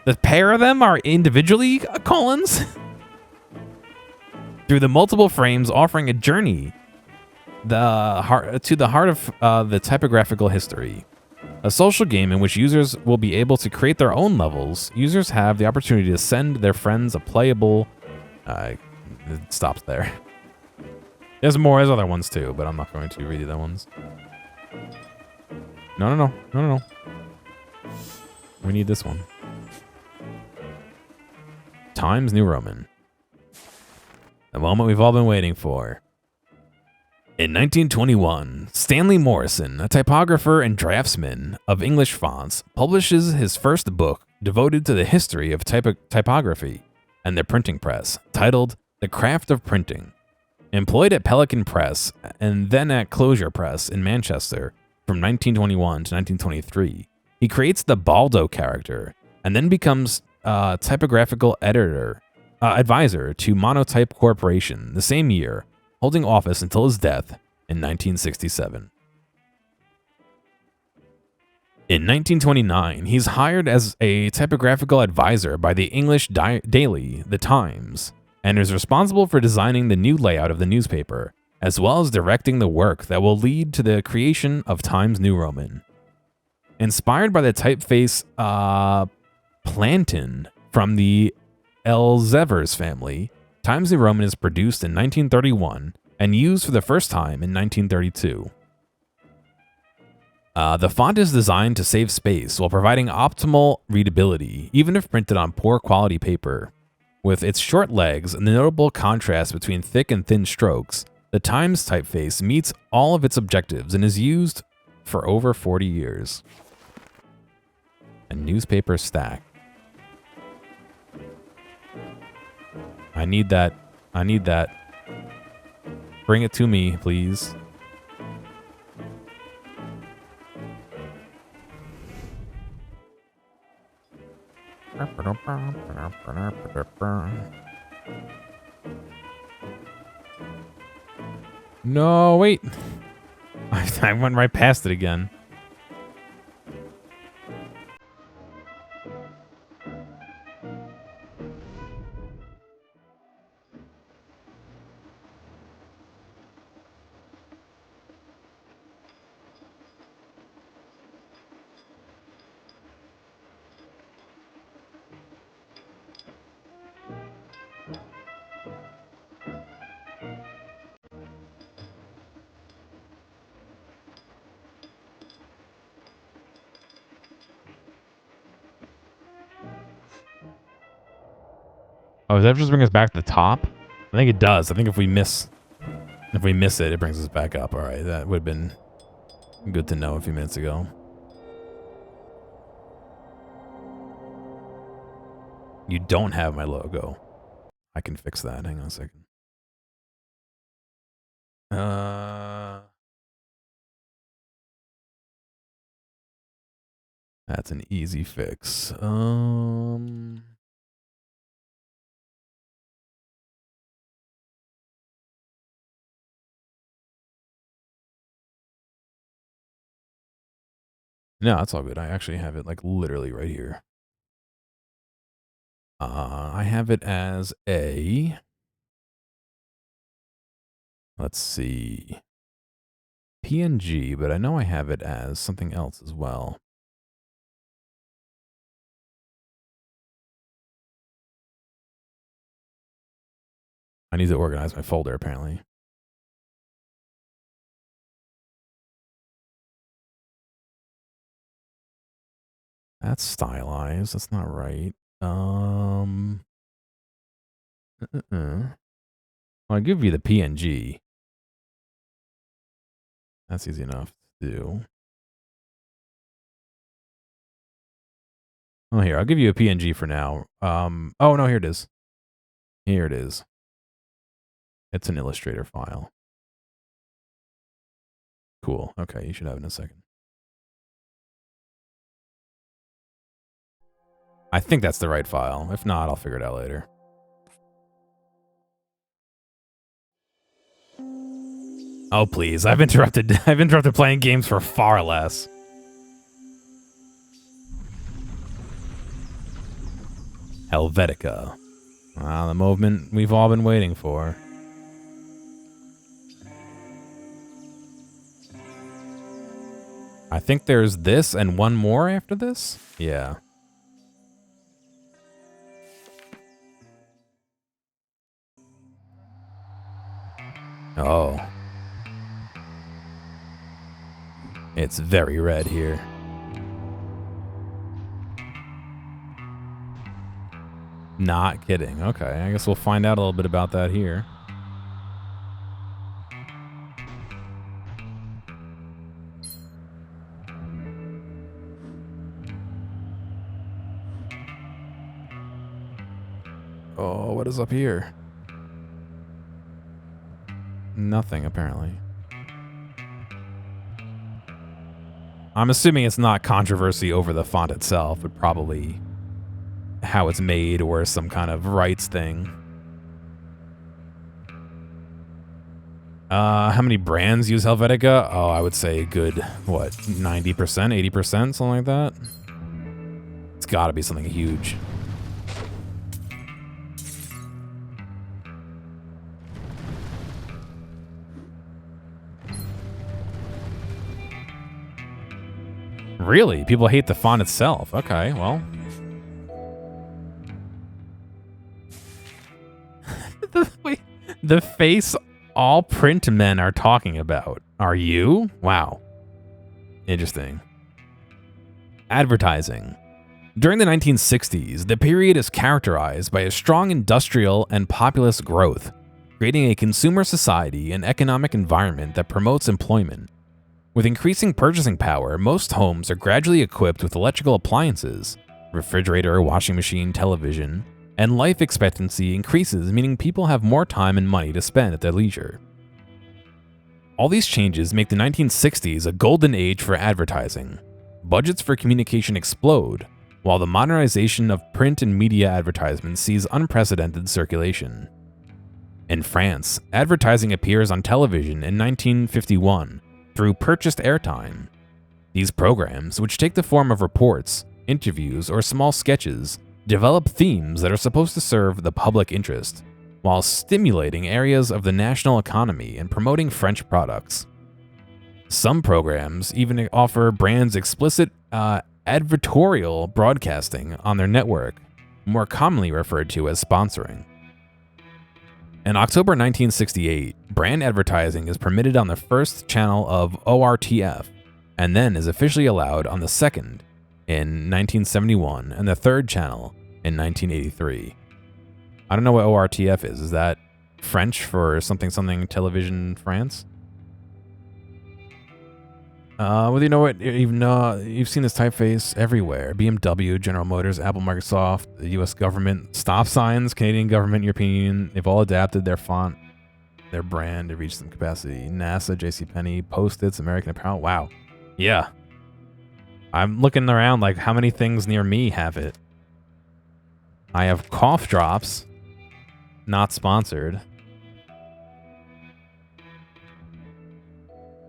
The pair of them are individually colons? Through the multiple frames, offering a journey to the heart of the typographical history. A social game in which users will be able to create their own levels. Users have the opportunity to send their friends a playable... it stops there. There's more. There's other ones too, but I'm not going to read the other ones. No. We need this one. Times New Roman. The moment we've all been waiting for. In 1921, Stanley Morrison, a typographer and draftsman of English fonts, publishes his first book devoted to the history of typography and the printing press, titled The Craft of Printing. Employed at Pelican Press and then at Closure Press in Manchester from 1921 to 1923, he creates the Baldo character and then becomes typographical advisor to Monotype Corporation the same year, holding office until his death in 1967. In 1929, he's hired as a typographical advisor by the English daily, The Times, and is responsible for designing the new layout of the newspaper, as well as directing the work that will lead to the creation of Times New Roman. Inspired by the typeface Plantin from the Elzevers family, Times New Roman is produced in 1931 and used for the first time in 1932. The font is designed to save space while providing optimal readability, even if printed on poor quality paper. With its short legs and the notable contrast between thick and thin strokes, the Times typeface meets all of its objectives and is used for over 40 years. A newspaper stack. I need that. Bring it to me, please. No, wait. I went right past it again. Oh, does that just bring us back to the top? I think it does. I think if we miss it, it brings us back up. All right, that would have been good to know a few minutes ago. You don't have my logo. I can fix that. Hang on a second. That's an easy fix. No, that's all good. I actually have it like literally right here. I have it as a, let's see, PNG, but I know I have it as something else as well. I need to organize my folder apparently. That's stylized. That's not right. I'll give you the PNG. That's easy enough to do. Oh, here, I'll give you a PNG for now. Oh, no, here it is. Here it is. It's an Illustrator file. Cool. Okay, you should have it in a second. I think that's the right file. If not, I'll figure it out later. Oh, please. I've interrupted playing games for far less. Helvetica. The movement we've all been waiting for. I think there's this and one more after this? Yeah. Oh. It's very red here. Not kidding. Okay, I guess we'll find out a little bit about that here. Oh, what is up here? Nothing, apparently. I'm assuming it's not controversy over the font itself, but probably how it's made or some kind of rights thing. How many brands use Helvetica? Oh, I would say a good, what, 90%, 80%, something like that? It's gotta be something huge. Really? People hate the font itself. Okay, well. Wait, the face all print men are talking about. Are you? Wow. Interesting. Advertising. During the 1960s, the period is characterized by a strong industrial and populist growth, creating a consumer society and economic environment that promotes employment. With increasing purchasing power, most homes are gradually equipped with electrical appliances, refrigerator, washing machine, television, and life expectancy increases, meaning people have more time and money to spend at their leisure. All these changes make the 1960s a golden age for advertising. Budgets for communication explode, while the modernization of print and media advertisements sees unprecedented circulation. In France, advertising appears on television in 1951 through purchased airtime. These programs, which take the form of reports, interviews, or small sketches, develop themes that are supposed to serve the public interest, while stimulating areas of the national economy and promoting French products. Some programs even offer brands explicit advertorial broadcasting on their network, more commonly referred to as sponsoring. In October 1968, brand advertising is permitted on the first channel of ORTF, and then is officially allowed on the second in 1971 and the third channel in 1983. I don't know what ORTF is. Is that French for something television France? Well, you know what? You've seen this typeface everywhere. BMW, General Motors, Apple, Microsoft, the U.S. government, stop signs, Canadian government, European Union. They've all adapted their font, their brand to reach some capacity. NASA, JCPenney, Post-its, American Apparel. Wow. Yeah. I'm looking around like how many things near me have it. I have cough drops. Not sponsored.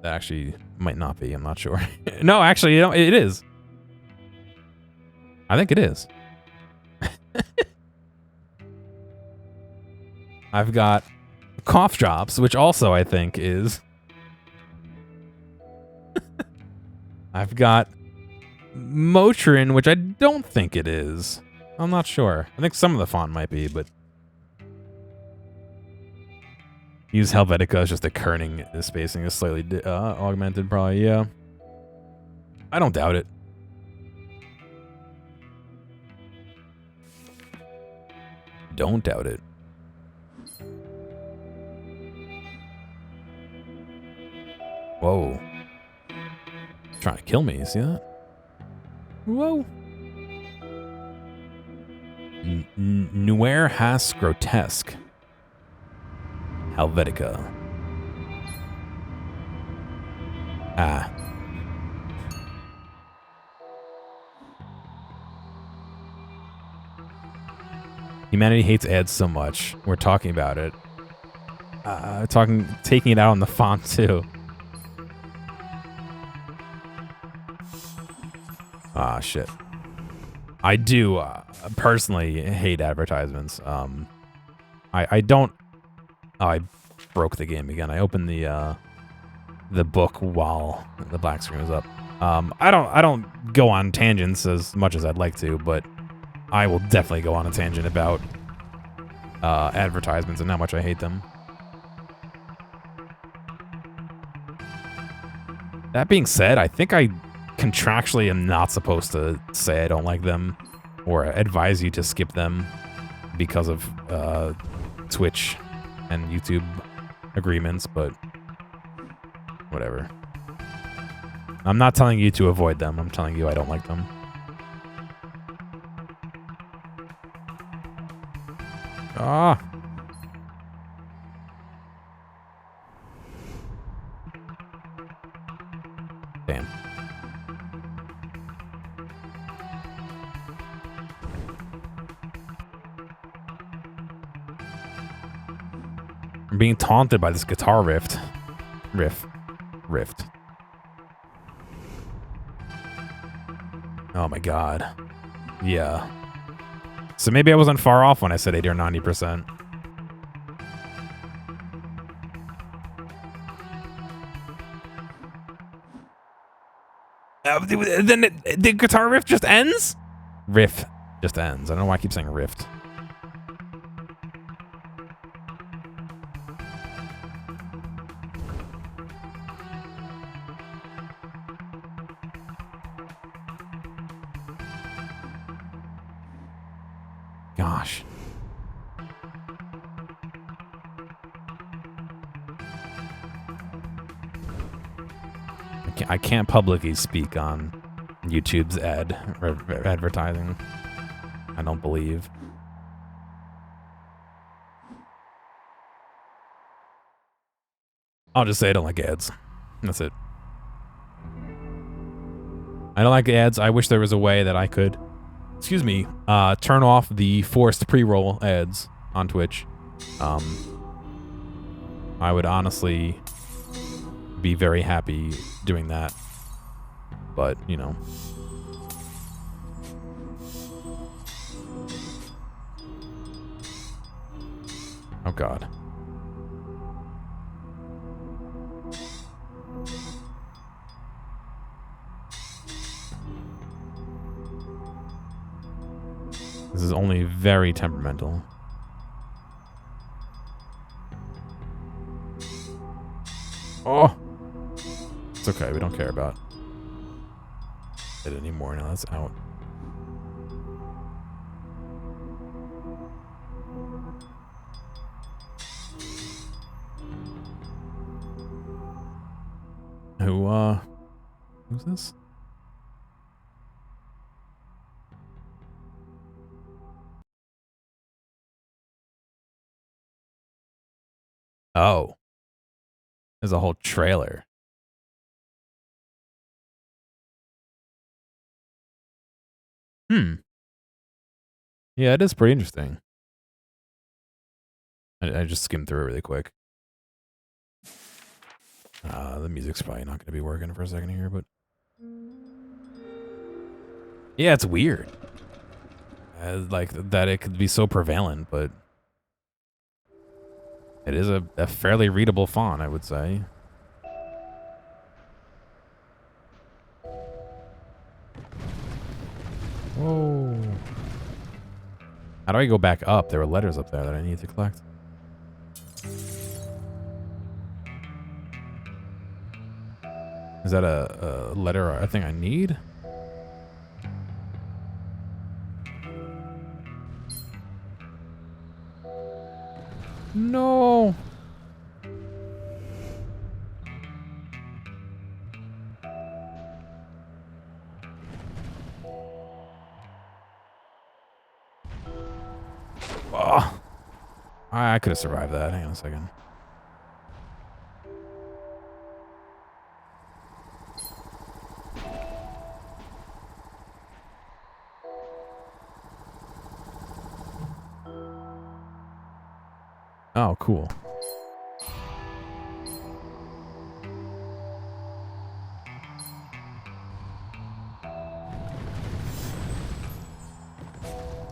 That actually might not be. I'm not sure. No, actually, it is. I think it is. I've got cough drops, which also I think is. I've got Motrin, which I don't think it is. I'm not sure. I think some of the font might be, but use Helvetica as just the kerning spacing is slightly augmented, probably. Yeah, I don't doubt it. don't doubt it. Whoa. Trying to kill me, you see that? Whoa. Nuer has grotesque. Helvetica. Ah. Humanity hates ads so much. We're talking about it. Taking it out on the font too. Ah, shit. I do personally hate advertisements. I don't. Oh, I broke the game again. I opened the book while the black screen was up. I don't go on tangents as much as I'd like to, but I will definitely go on a tangent about advertisements and how much I hate them. That being said, I think I contractually am not supposed to say I don't like them or advise you to skip them because of Twitch and YouTube agreements, but whatever. I'm not telling you to avoid them. I'm telling you I don't like them. Ah. Damn. I'm being taunted by this guitar rift. Rift. Oh my god. Yeah. So maybe I wasn't far off when I said 80 or 90%. Then the guitar riff just ends? Riff just ends. I don't know why I keep saying rift. Gosh. I can't publicly speak on YouTube's advertising. I don't believe. I'll just say I don't like ads. That's it. I don't like ads. I wish there was a way that I could, excuse me, turn off the forced pre-roll ads on Twitch. I would honestly be very happy doing that. But, you know. Oh, God. This is only very temperamental. Oh! It's okay, we don't care about it anymore. Now that's out. Who's this? Oh. There's a whole trailer. Yeah, it is pretty interesting. I just skimmed through it really quick. The music's probably not going to be working for a second here, but... Yeah, it's weird. Like, that it could be so prevalent, but... It is a fairly readable font, I would say. Whoa. How do I go back up? There were letters up there that I need to collect. Is that a letter I think I need? No. Oh. I could have survived that. Hang on a second. Oh, cool.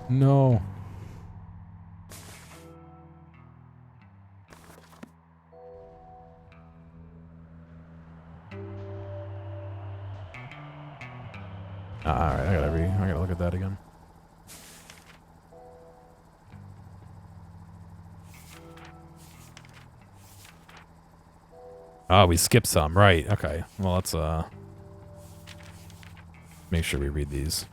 No. Alright, I gotta look at that again. Oh, we skipped some. Right. Okay. Well, let's make sure we read these.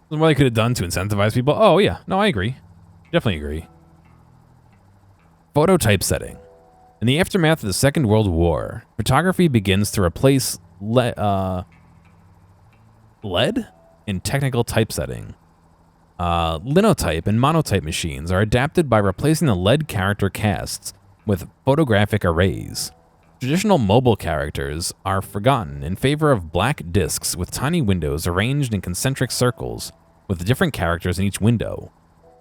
What they could have done to incentivize people. Oh, yeah. No, I agree. Definitely agree. Photo typesetting. In the aftermath of the Second World War, photography begins to replace lead in technical typesetting. Linotype and monotype machines are adapted by replacing the lead character casts with photographic arrays. Traditional mobile characters are forgotten in favor of black discs with tiny windows arranged in concentric circles with different characters in each window.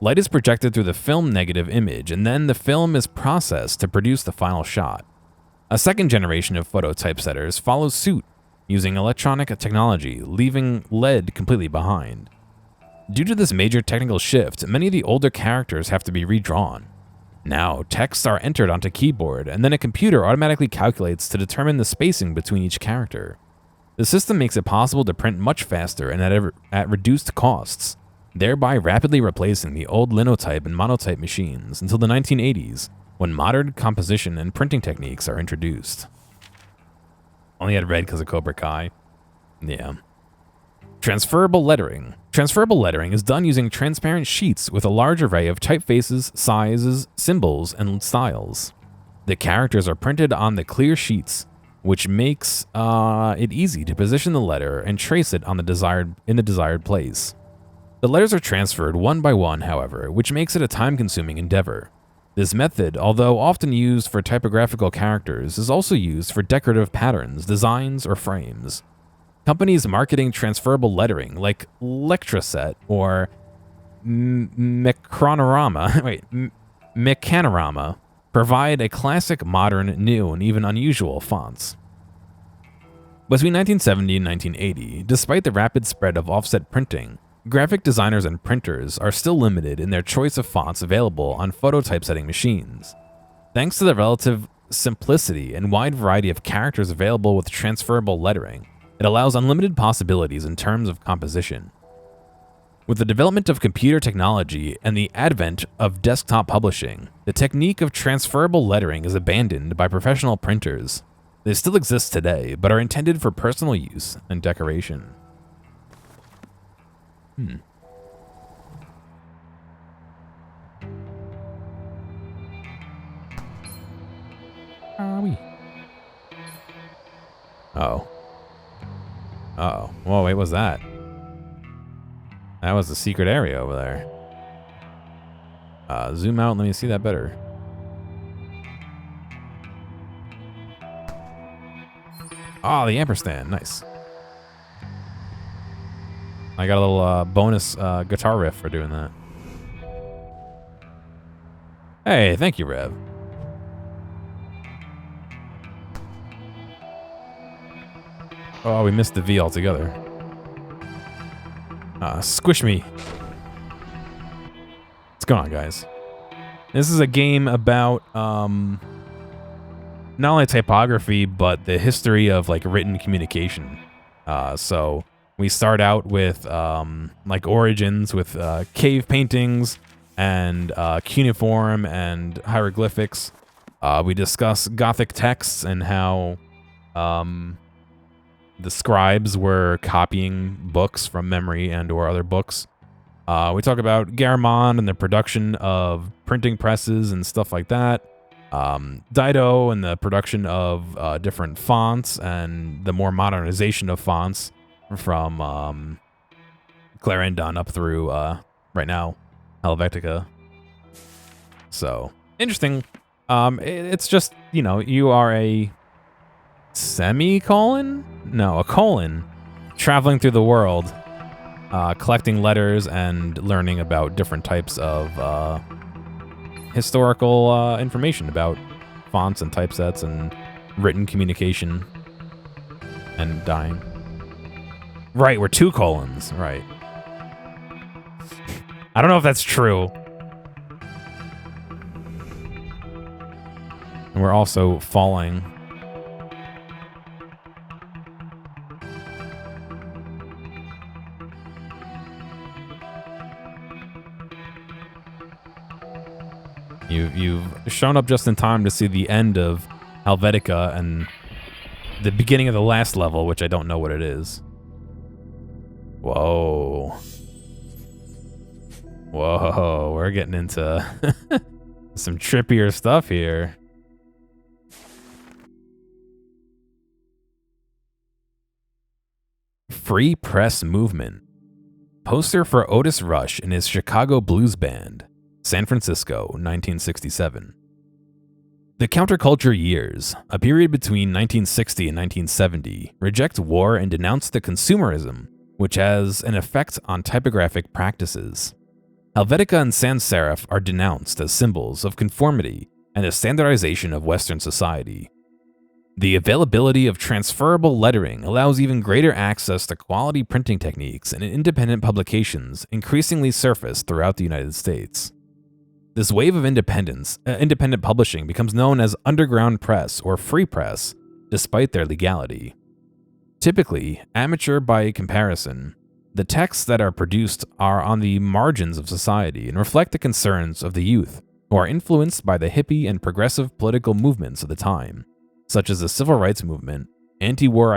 Light is projected through the film negative image, and then the film is processed to produce the final shot. A second generation of photo typesetters follows suit, using electronic technology, leaving lead completely behind. Due to this major technical shift, many of the older characters have to be redrawn. Now, texts are entered onto keyboard, and then a computer automatically calculates to determine the spacing between each character. The system makes it possible to print much faster and at reduced costs, thereby rapidly replacing the old linotype and monotype machines until the 1980s, when modern composition and printing techniques are introduced. Only had red because of Cobra Kai. Yeah. Transferable lettering. Transferable lettering is done using transparent sheets with a large array of typefaces, sizes, symbols, and styles. The characters are printed on the clear sheets, which makes it easy to position the letter and trace it on in the desired place. The letters are transferred one by one, however, which makes it a time-consuming endeavor. This method, although often used for typographical characters, is also used for decorative patterns, designs, or frames. Companies marketing transferable lettering like Lectraset or Mechanorama provide a classic, modern, new, and even unusual fonts. Between 1970 and 1980, despite the rapid spread of offset printing, graphic designers and printers are still limited in their choice of fonts available on photo typesetting machines. Thanks to the relative simplicity and wide variety of characters available with transferable lettering, it allows unlimited possibilities in terms of composition. With the development of computer technology and the advent of desktop publishing, the technique of transferable lettering is abandoned by professional printers. They still exist today, but are intended for personal use and decoration. Are we? Oh. Uh-oh. Whoa, wait, what's that? That was the secret area over there. Zoom out and let me see that better. Oh, the ampersand. Nice. I got a little bonus guitar riff for doing that. Hey, thank you, Rev. Oh, we missed the V altogether. Squish me. What's going on, guys? This is a game about not only typography, but the history of like written communication. So we start out with like origins with cave paintings and cuneiform and hieroglyphics. We discuss Gothic texts and how the scribes were copying books from memory and or other books. We talk about Garamond and the production of printing presses and stuff like that. Dido and the production of different fonts and the more modernization of fonts from Clarendon up through right now Helvetica. So interesting. It's just, you know, you are a semicolon? No, a colon traveling through the world, collecting letters and learning about different types of historical information about fonts and typesets and written communication and dying. Right, we're 2 colons, right. I don't know if that's true. And we're also falling. You've shown up just in time to see the end of Helvetica and the beginning of the last level, which I don't know what it is. Whoa. Whoa, we're getting into some trippier stuff here. Free Press Movement. Poster for Otis Rush and his Chicago Blues Band. San Francisco, 1967. The counterculture years, a period between 1960 and 1970, reject war and denounce the consumerism, which has an effect on typographic practices. Helvetica and sans serif are denounced as symbols of conformity and the standardization of Western society. The availability of transferable lettering allows even greater access to quality printing techniques, and independent publications increasingly surface throughout the United States. This wave of independent publishing becomes known as underground press or free press, despite their legality. Typically, amateur by comparison, the texts that are produced are on the margins of society and reflect the concerns of the youth, who are influenced by the hippie and progressive political movements of the time, such as the civil rights movement, anti-war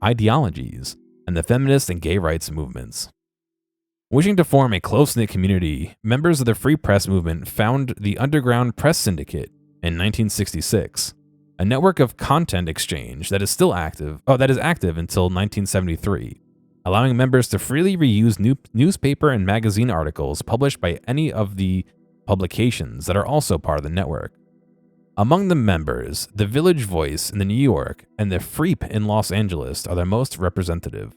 ideologies, and the feminist and gay rights movements. Wishing to form a close-knit community, members of the Free Press movement found the Underground Press Syndicate in 1966, a network of content exchange that is still active. That is active until 1973, allowing members to freely reuse newspaper and magazine articles published by any of the publications that are also part of the network. Among the members, the Village Voice in New York and the Freep in Los Angeles are the most representative.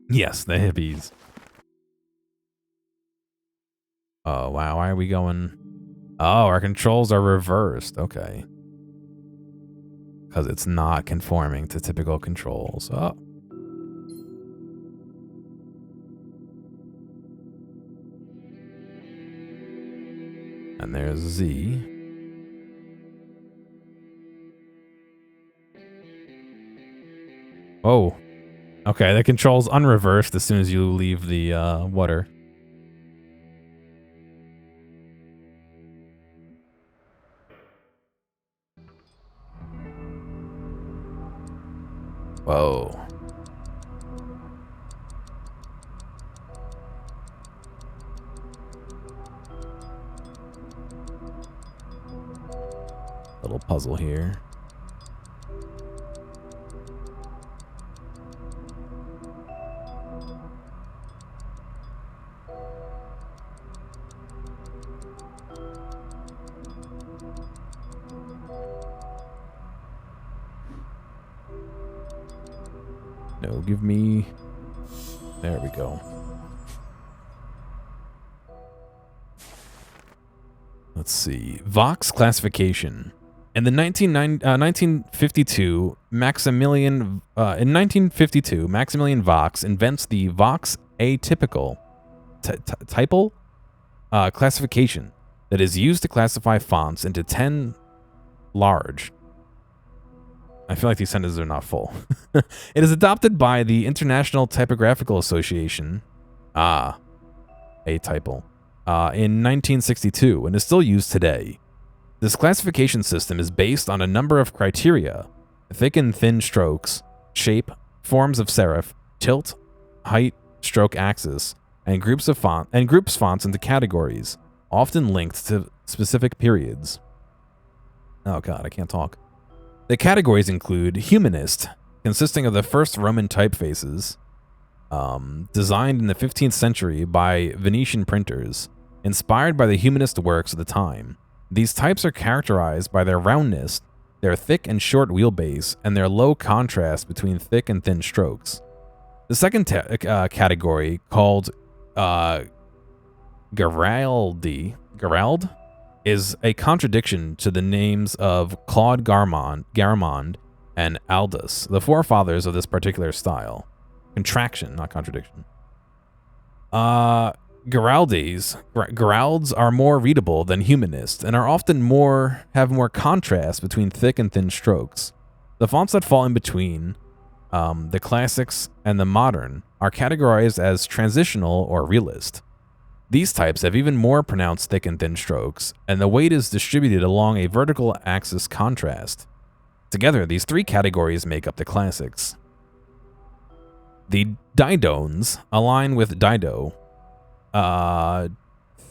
Yes, the hippies. Oh, wow. Why are we going? Oh, our controls are reversed. Okay. Because it's not conforming to typical controls. Oh. And there's Z. Oh. Okay, the control's unreversed as soon as you leave the water. Whoa. Little puzzle here. No, give me... There we go. Let's see. Vox classification. In the 1952, Maximilian Vox invents the Vox atypical typal classification that is used to classify fonts into 10 large. I feel like these sentences are not full. It is adopted by the International Typographical Association, atypal, in 1962 and is still used today. This classification system is based on a number of criteria: thick and thin strokes, shape, forms of serif, tilt, height, stroke axis, and groups fonts into categories, often linked to specific periods. Oh god, I can't talk. The categories include humanist, consisting of the first Roman typefaces, designed in the 15th century by Venetian printers, inspired by the humanist works of the time. These types are characterized by their roundness, their thick and short wheelbase, and their low contrast between thick and thin strokes. The second category, called Gerald, is a contradiction to the names of Claude Garamond and Aldus, the forefathers of this particular style. Contraction, not contradiction. Geralds are more readable than humanist and are often have more contrast between thick and thin strokes. The fonts that fall in between the classics and the modern are categorized as transitional or realist. These types have even more pronounced thick and thin strokes, and the weight is distributed along a vertical axis contrast. Together, these three categories make up the classics. The Didones align with Dido,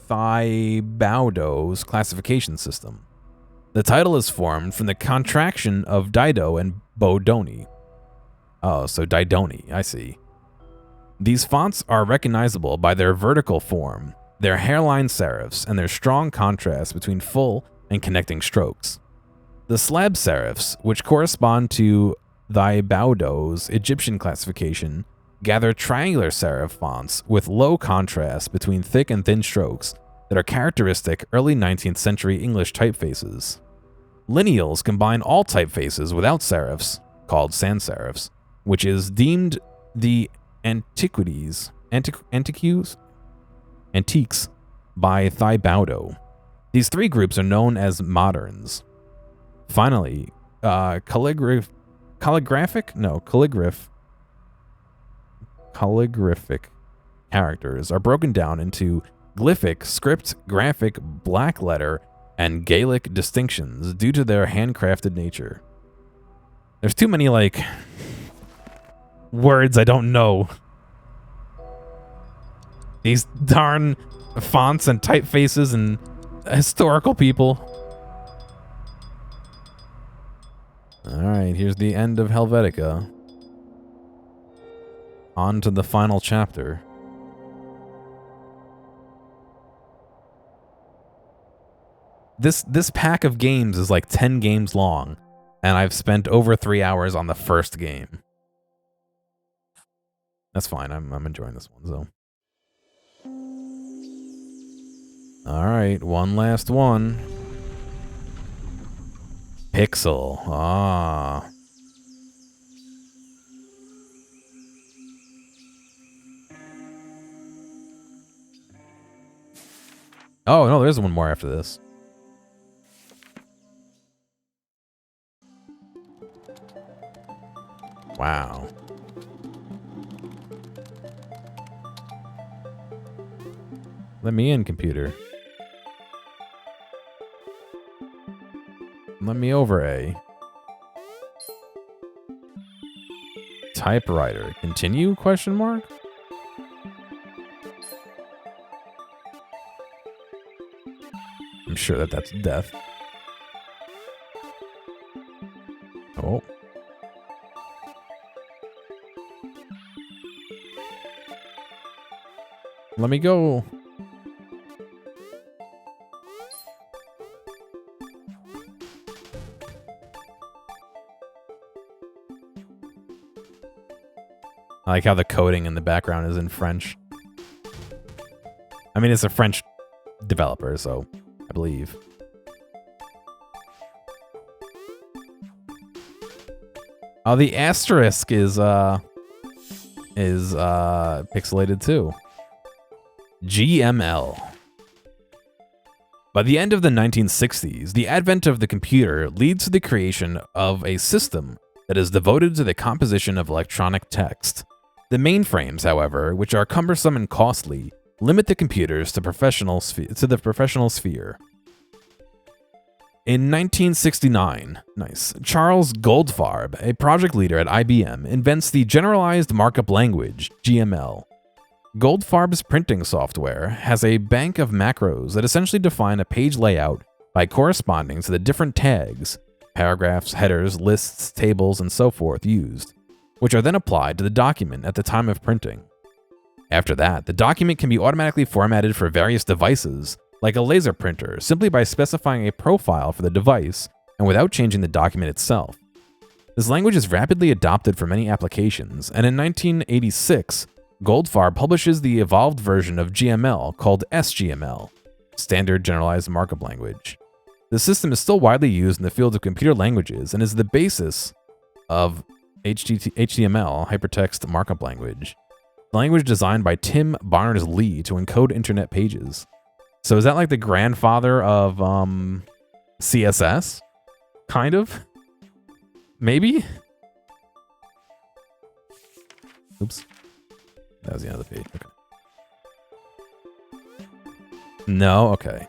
Thibaudot's classification system. The title is formed from the contraction of Dido and Bodoni. Oh, so Didoni, I see. These fonts are recognizable by their vertical form, their hairline serifs, and their strong contrast between full and connecting strokes. The slab serifs, which correspond to Thibaudot's Egyptian classification, gather triangular serif fonts with low contrast between thick and thin strokes that are characteristic early 19th century English typefaces. Lineals combine all typefaces without serifs, called sans serifs, which is deemed the antiques by Thibaudot. These three groups are known as moderns. Finally, calligraphic characters are broken down into glyphic, script, graphic, black letter, and Gaelic distinctions due to their handcrafted nature. There's too many, words I don't know. These darn fonts and typefaces and historical people. Alright, here's the end of Helvetica. On to the final chapter. This pack of games is like 10 games long, and I've spent over 3 hours on the first game. That's fine, I'm enjoying this one, so. Alright, one last one. Pixel. Ah. Oh, no, there's one more after this. Wow. Let me in, computer. Let me over, A. Typewriter. Continue? Question mark? I'm sure that's death. Oh. Let me go. I like how the coding in the background is in French. I mean, it's a French developer, so I believe. Oh, the asterisk is pixelated too. GML. By the end of the 1960s, the advent of the computer leads to the creation of a system that is devoted to the composition of electronic text. The mainframes, however, which are cumbersome and costly, limit the computers to the professional sphere. In 1969, Charles Goldfarb, a project leader at IBM, invents the Generalized Markup Language, GML. Goldfarb's printing software has a bank of macros that essentially define a page layout by corresponding to the different tags, paragraphs, headers, lists, tables, and so forth used, which are then applied to the document at the time of printing. After that, the document can be automatically formatted for various devices, like a laser printer, simply by specifying a profile for the device and without changing the document itself. This language is rapidly adopted for many applications, and in 1986, Goldfarb publishes the evolved version of GML called SGML, Standard Generalized Markup Language. The system is still widely used in the field of computer languages and is the basis of HTML, Hypertext Markup Language, the language designed by Tim Berners-Lee to encode internet pages. So is that like the grandfather of CSS? Kind of? Maybe? Oops. That was the end of the page. Okay. No? Okay.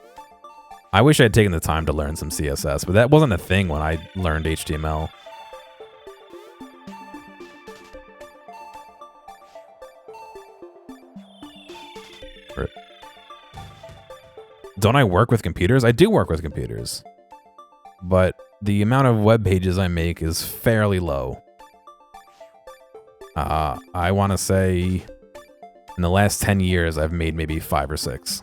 I wish I had taken the time to learn some CSS, but that wasn't a thing when I learned HTML. Don't I work with computers? I do work with computers. But the amount of web pages I make is fairly low. I want to say in the last 10 years, I've made maybe 5 or 6.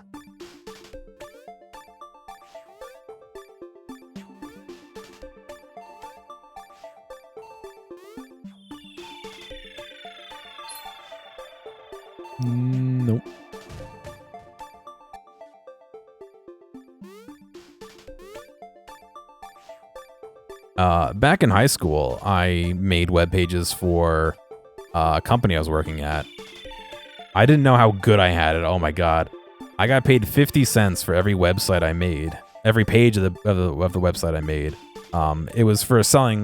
Nope. Back in high school, I made web pages for a company I was working at. I didn't know how good I had it. Oh my god. I got paid 50 cents for every website I made. Every page of the website I made. It was for selling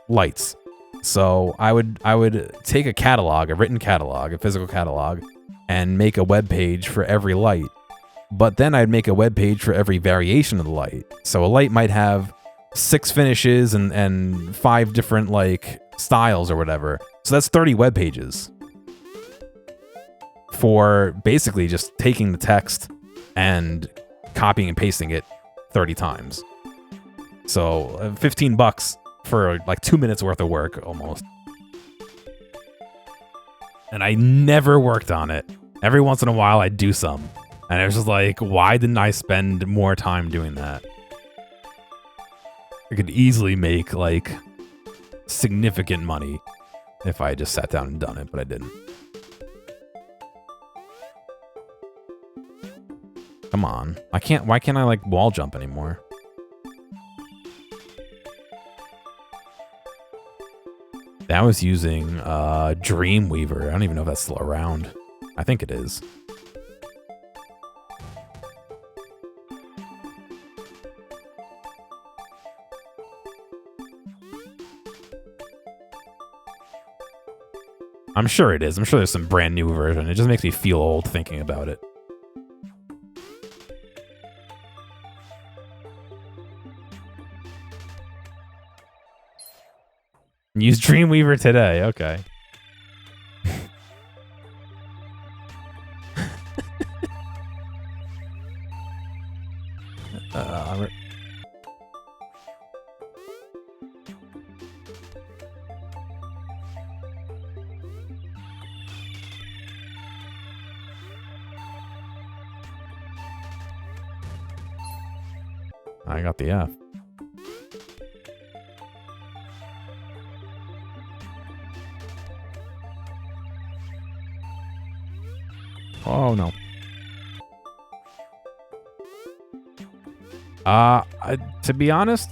lights. So I would take a catalog, a written catalog, a physical catalog, and make a web page for every light. But then I'd make a web page for every variation of the light. So a light might have 6 finishes and 5 different like styles or whatever. So that's 30 web pages for basically just taking the text and copying and pasting it 30 times. So 15 bucks for like 2 minutes worth of work almost. And I never worked on it. Every once in a while I'd do some. And it was just like, why didn't I spend more time doing that? I could easily make like significant money if I just sat down and done it, but I didn't. Come on. Why can't I like wall jump anymore? That was using Dreamweaver. I don't even know if that's still around. I think it is. I'm sure it is. I'm sure there's some brand new version. It just makes me feel old thinking about it. Use Dreamweaver today. Okay. I got the F. Oh no. To be honest,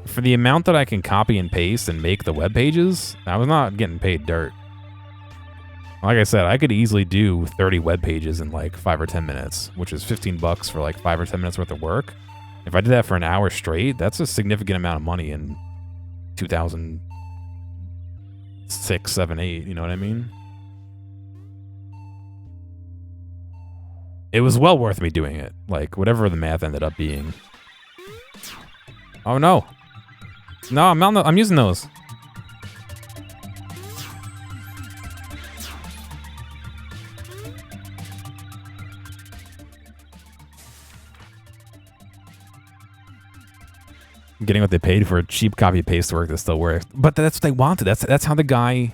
for the amount that I can copy and paste and make the web pages, I was not getting paid dirt. Like I said, I could easily do 30 web pages in like 5 or 10 minutes, which is 15 bucks for like 5 or 10 minutes worth of work. If I did that for an hour straight, that's a significant amount of money in 2006, 7, 8, you know what I mean? It was well worth me doing it, like whatever the math ended up being. Oh no. No, I'm using those. getting what they paid for a cheap copy paste work that still works. But that's what they wanted. That's how the guy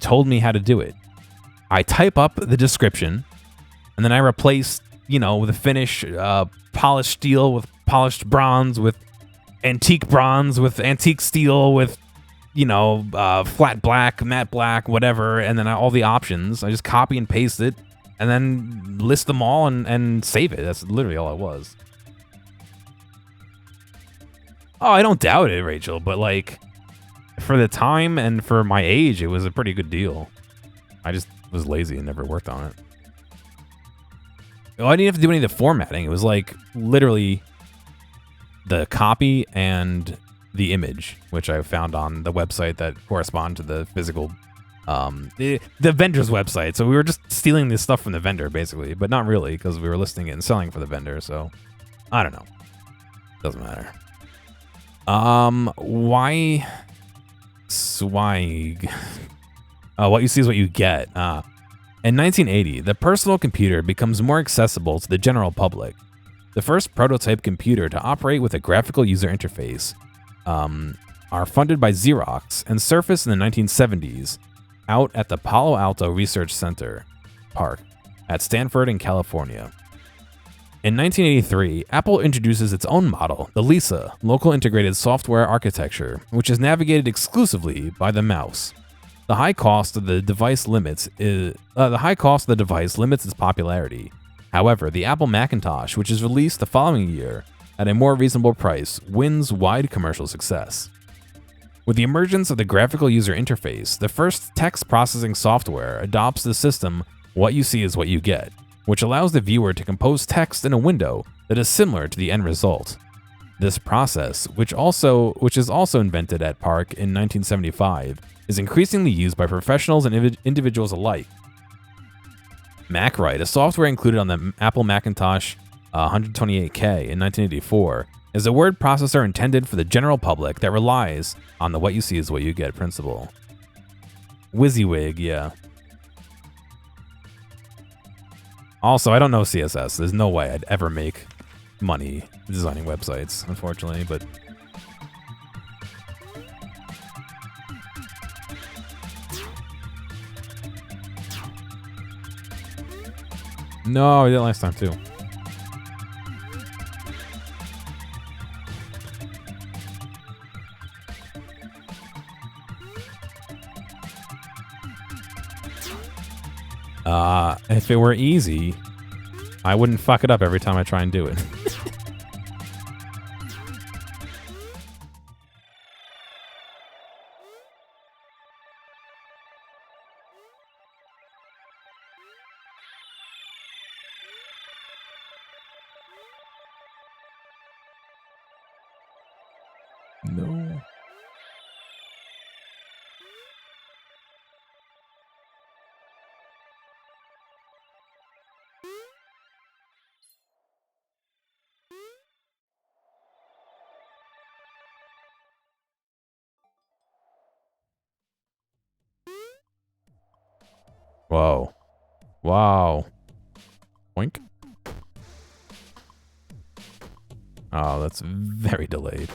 told me how to do it. I type up the description, and then I replace, the finish, polished steel with polished bronze, with antique bronze, with antique steel, with, flat black, matte black, whatever, and then all the options. I just copy and paste it, and then list them all and save it. That's literally all it was. Oh, I don't doubt it, Rachel, but for the time and for my age, it was a pretty good deal. I just was lazy and never worked on it. I didn't have to do any of the formatting. It was literally the copy and the image, which I found on the website that correspond to the physical, the vendor's website. So we were just stealing this stuff from the vendor, basically, but not really, because we were listing it and selling for the vendor. So I don't know. Doesn't matter. Why swag? What you see is what you get. In 1980, the personal computer becomes more accessible to the general public. The first prototype computer to operate with a graphical user interface are funded by Xerox and surfaced in the 1970s out at the Palo Alto Research Center Park at Stanford in California. In 1983, Apple introduces its own model, the Lisa, Local Integrated Software Architecture, which is navigated exclusively by the mouse. The high cost of the device limits its popularity. However, the Apple Macintosh, which is released the following year at a more reasonable price, wins wide commercial success. With the emergence of the graphical user interface, the first text processing software adopts the system "what you see is what you get," which allows the viewer to compose text in a window that is similar to the end result. This process, which is also invented at PARC in 1975, is increasingly used by professionals and individuals alike. MacWrite, a software included on the Apple Macintosh 128K in 1984, is a word processor intended for the general public that relies on the "what you see is what you get" principle. WYSIWYG, yeah. Also, I don't know CSS. There's no way I'd ever make money designing websites, unfortunately, but... No, I did it last time, too. If it were easy, I wouldn't fuck it up every time I try and do it. No. Whoa. Wow. Boink. Oh, that's very delayed.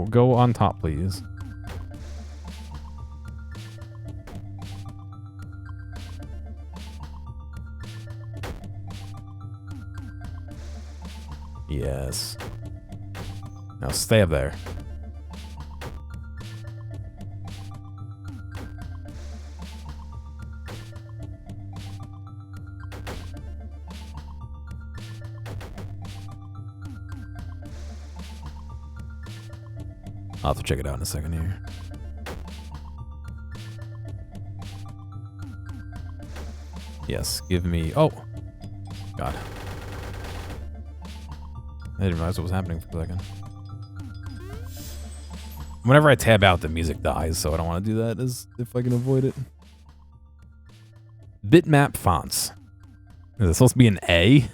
Go on top, please. Yes. Now stay up there. I'll have to check it out in a second here. Yes, give me... Oh! God. I didn't realize what was happening for a second. Whenever I tab out, the music dies, so I don't want to do that as if I can avoid it. Bitmap fonts. Is it supposed to be an A?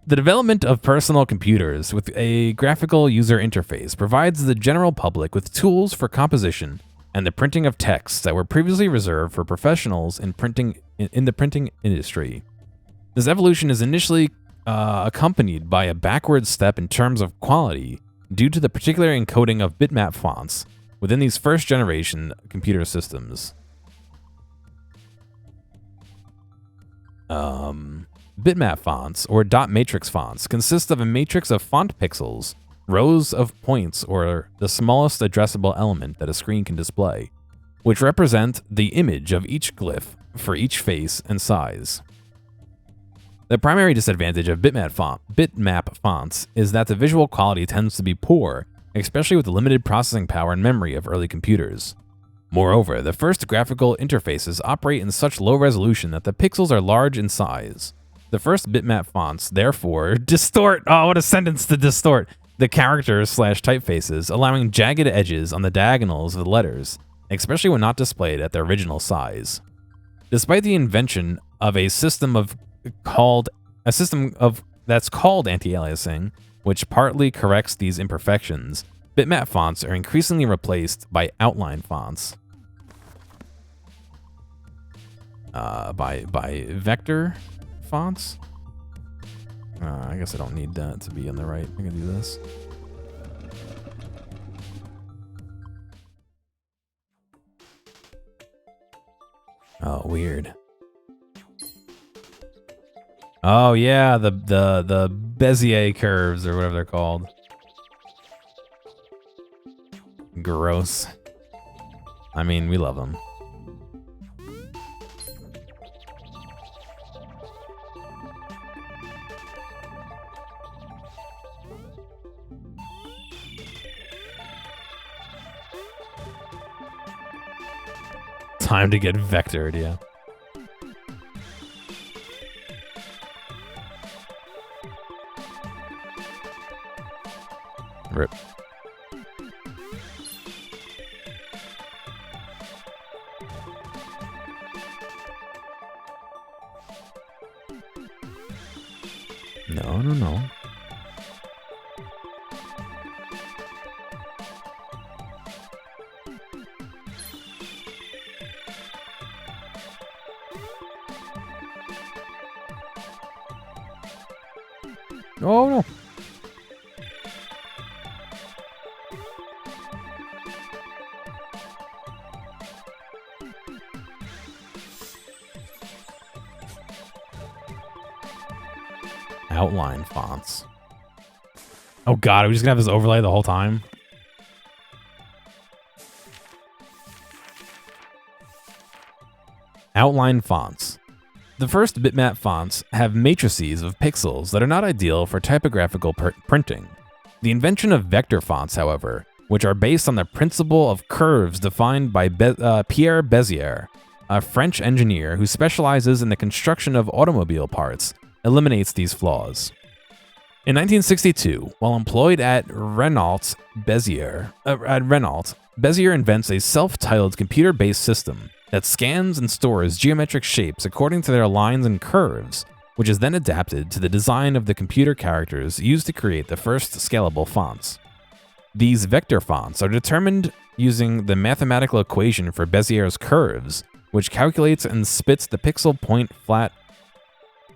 The development of personal computers with a graphical user interface provides the general public with tools for composition and the printing of text that were previously reserved for professionals in the printing industry. This evolution is initially accompanied by a backward step in terms of quality due to the particular encoding of bitmap fonts within these first-generation computer systems. Bitmap fonts, or dot matrix fonts, consist of a matrix of font pixels, rows of points, or the smallest addressable element that a screen can display, which represent the image of each glyph for each face and size. The primary disadvantage of bitmap fonts is that the visual quality tends to be poor, especially with the limited processing power and memory of early computers. Moreover, the first graphical interfaces operate in such low resolution that the pixels are large in size. The first bitmap fonts, therefore, distort, oh, what a sentence to distort, the characters/typefaces, allowing jagged edges on the diagonals of the letters, especially when not displayed at their original size. Despite the invention of a system that's called anti-aliasing, which partly corrects these imperfections, bitmap fonts are increasingly replaced by outline fonts. By vector fonts? I guess I don't need that to be on the right. I can do this. Oh, weird. Oh yeah, the Bezier curves or whatever they're called. Gross. I mean, we love them. Time to get vectored, yeah. Rip. No. Oh no. Outline fonts. Oh god, are we just gonna have this overlay the whole time? Outline fonts. The first bitmap fonts have matrices of pixels that are not ideal for typographical printing. The invention of vector fonts, however, which are based on the principle of curves defined by Pierre Bezier, a French engineer who specializes in the construction of automobile parts, eliminates these flaws. In 1962, while employed at Renault, Bezier invents a self-titled computer-based system that scans and stores geometric shapes according to their lines and curves, which is then adapted to the design of the computer characters used to create the first scalable fonts. These vector fonts are determined using the mathematical equation for Bezier's curves, which calculates and spits the pixel point flat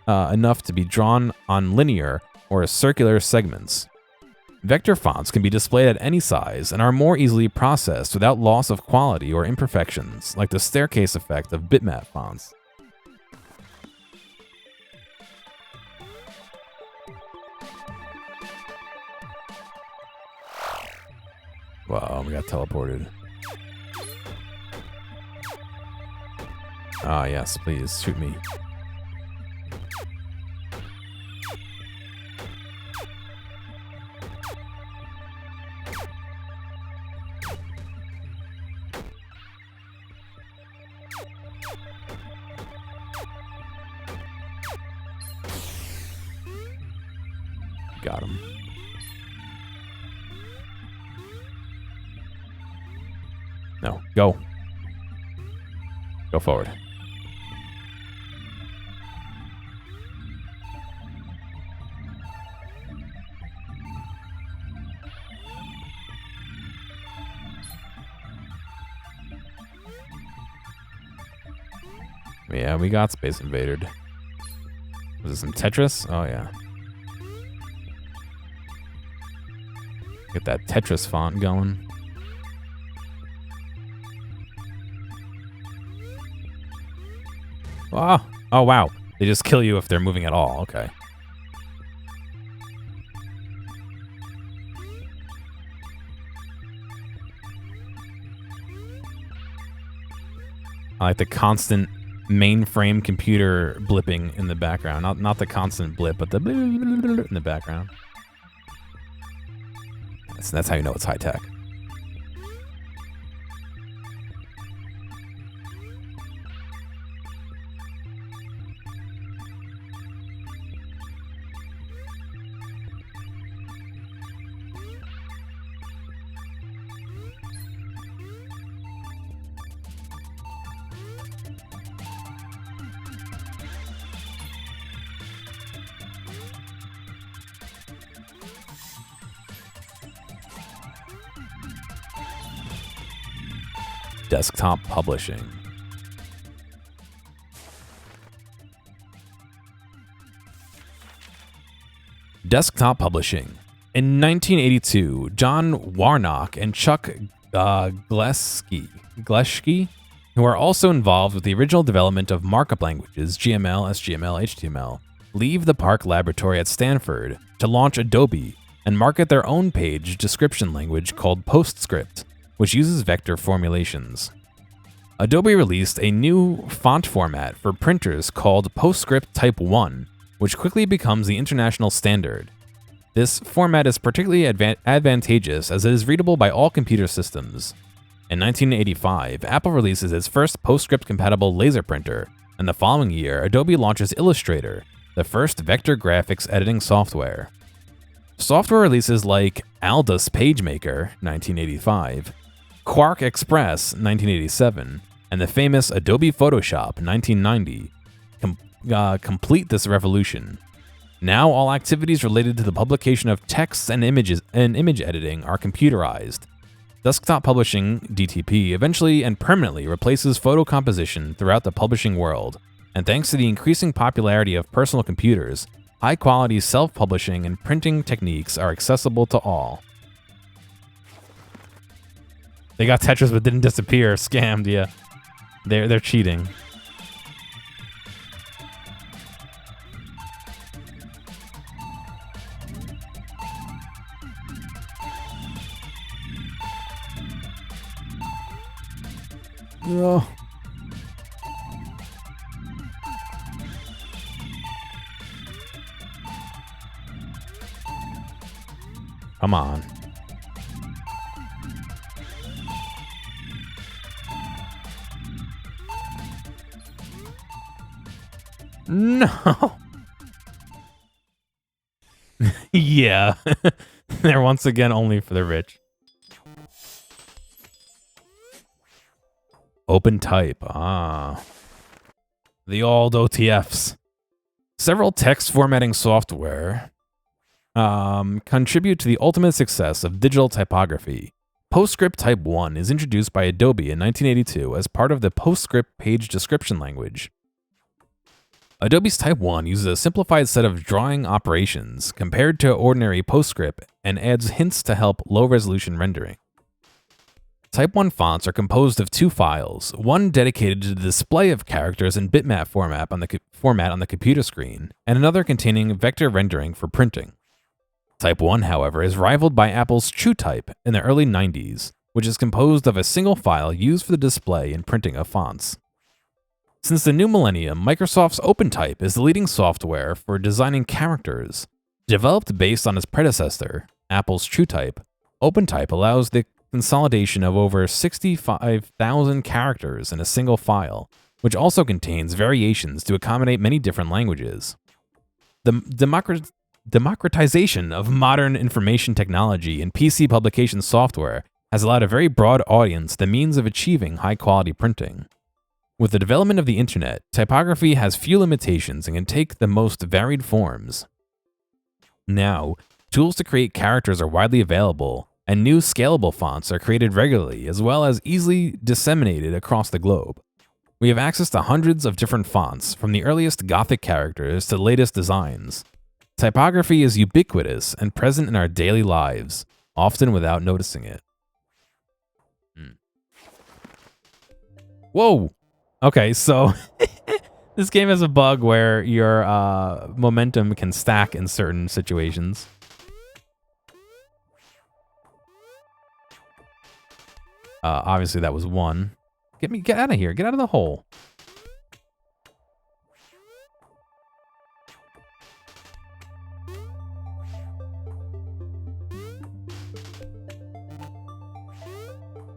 enough to be drawn on linear or circular segments. Vector fonts can be displayed at any size and are more easily processed without loss of quality or imperfections, like the staircase effect of bitmap fonts. Wow, we got teleported. Ah, yes, please, shoot me. Got him. No, go. Go forward. Yeah, we got Space Invaded. Was it some Tetris? Oh, yeah. Get that Tetris font going. Oh, oh, wow. They just kill you if they're moving at all. Okay. I like the constant mainframe computer blipping in the background. Not the constant blip, but the in the background. That's how you know it's high tech. Desktop publishing. Desktop publishing. In 1982, John Warnock and Chuck Gleschke, who are also involved with the original development of markup languages, GML, SGML, HTML, leave the Park Laboratory at Stanford to launch Adobe and market their own page description language called PostScript, which uses vector formulations. Adobe released a new font format for printers called PostScript Type 1, which quickly becomes the international standard. This format is particularly advantageous as it is readable by all computer systems. In 1985, Apple releases its first PostScript-compatible laser printer, and the following year, Adobe launches Illustrator, the first vector graphics editing software. Software releases like Aldus PageMaker, 1985, Quark Express, 1987, and the famous Adobe Photoshop, 1990, complete this revolution. Now all activities related to the publication of texts and images and image editing are computerized. Desktop publishing, DTP, eventually and permanently replaces photo composition throughout the publishing world, and thanks to the increasing popularity of personal computers, high-quality self-publishing and printing techniques are accessible to all. They got Tetris but didn't disappear. Scammed, yeah. They're cheating. Oh. Come on. No. Yeah. They're once again only for the rich. Open type. Ah. The old OTFs. Several text formatting software contribute to the ultimate success of digital typography. PostScript Type 1 is introduced by Adobe in 1982 as part of the PostScript page description language. Adobe's Type 1 uses a simplified set of drawing operations compared to ordinary PostScript and adds hints to help low-resolution rendering. Type 1 fonts are composed of two files, one dedicated to the display of characters in bitmap format on the computer screen, and another containing vector rendering for printing. Type 1, however, is rivaled by Apple's TrueType in the early 90s, which is composed of a single file used for the display and printing of fonts. Since the new millennium, Microsoft's OpenType is the leading software for designing characters. Developed based on its predecessor, Apple's TrueType, OpenType allows the consolidation of over 65,000 characters in a single file, which also contains variations to accommodate many different languages. The democratization of modern information technology and PC publication software has allowed a very broad audience the means of achieving high-quality printing. With the development of the internet, typography has few limitations and can take the most varied forms. Now, tools to create characters are widely available, and new scalable fonts are created regularly as well as easily disseminated across the globe. We have access to hundreds of different fonts, from the earliest Gothic characters to the latest designs. Typography is ubiquitous and present in our daily lives, often without noticing it. Whoa! Okay, so this game has a bug where your momentum can stack in certain situations. Obviously that was one. Get out of here. Get out of the hole.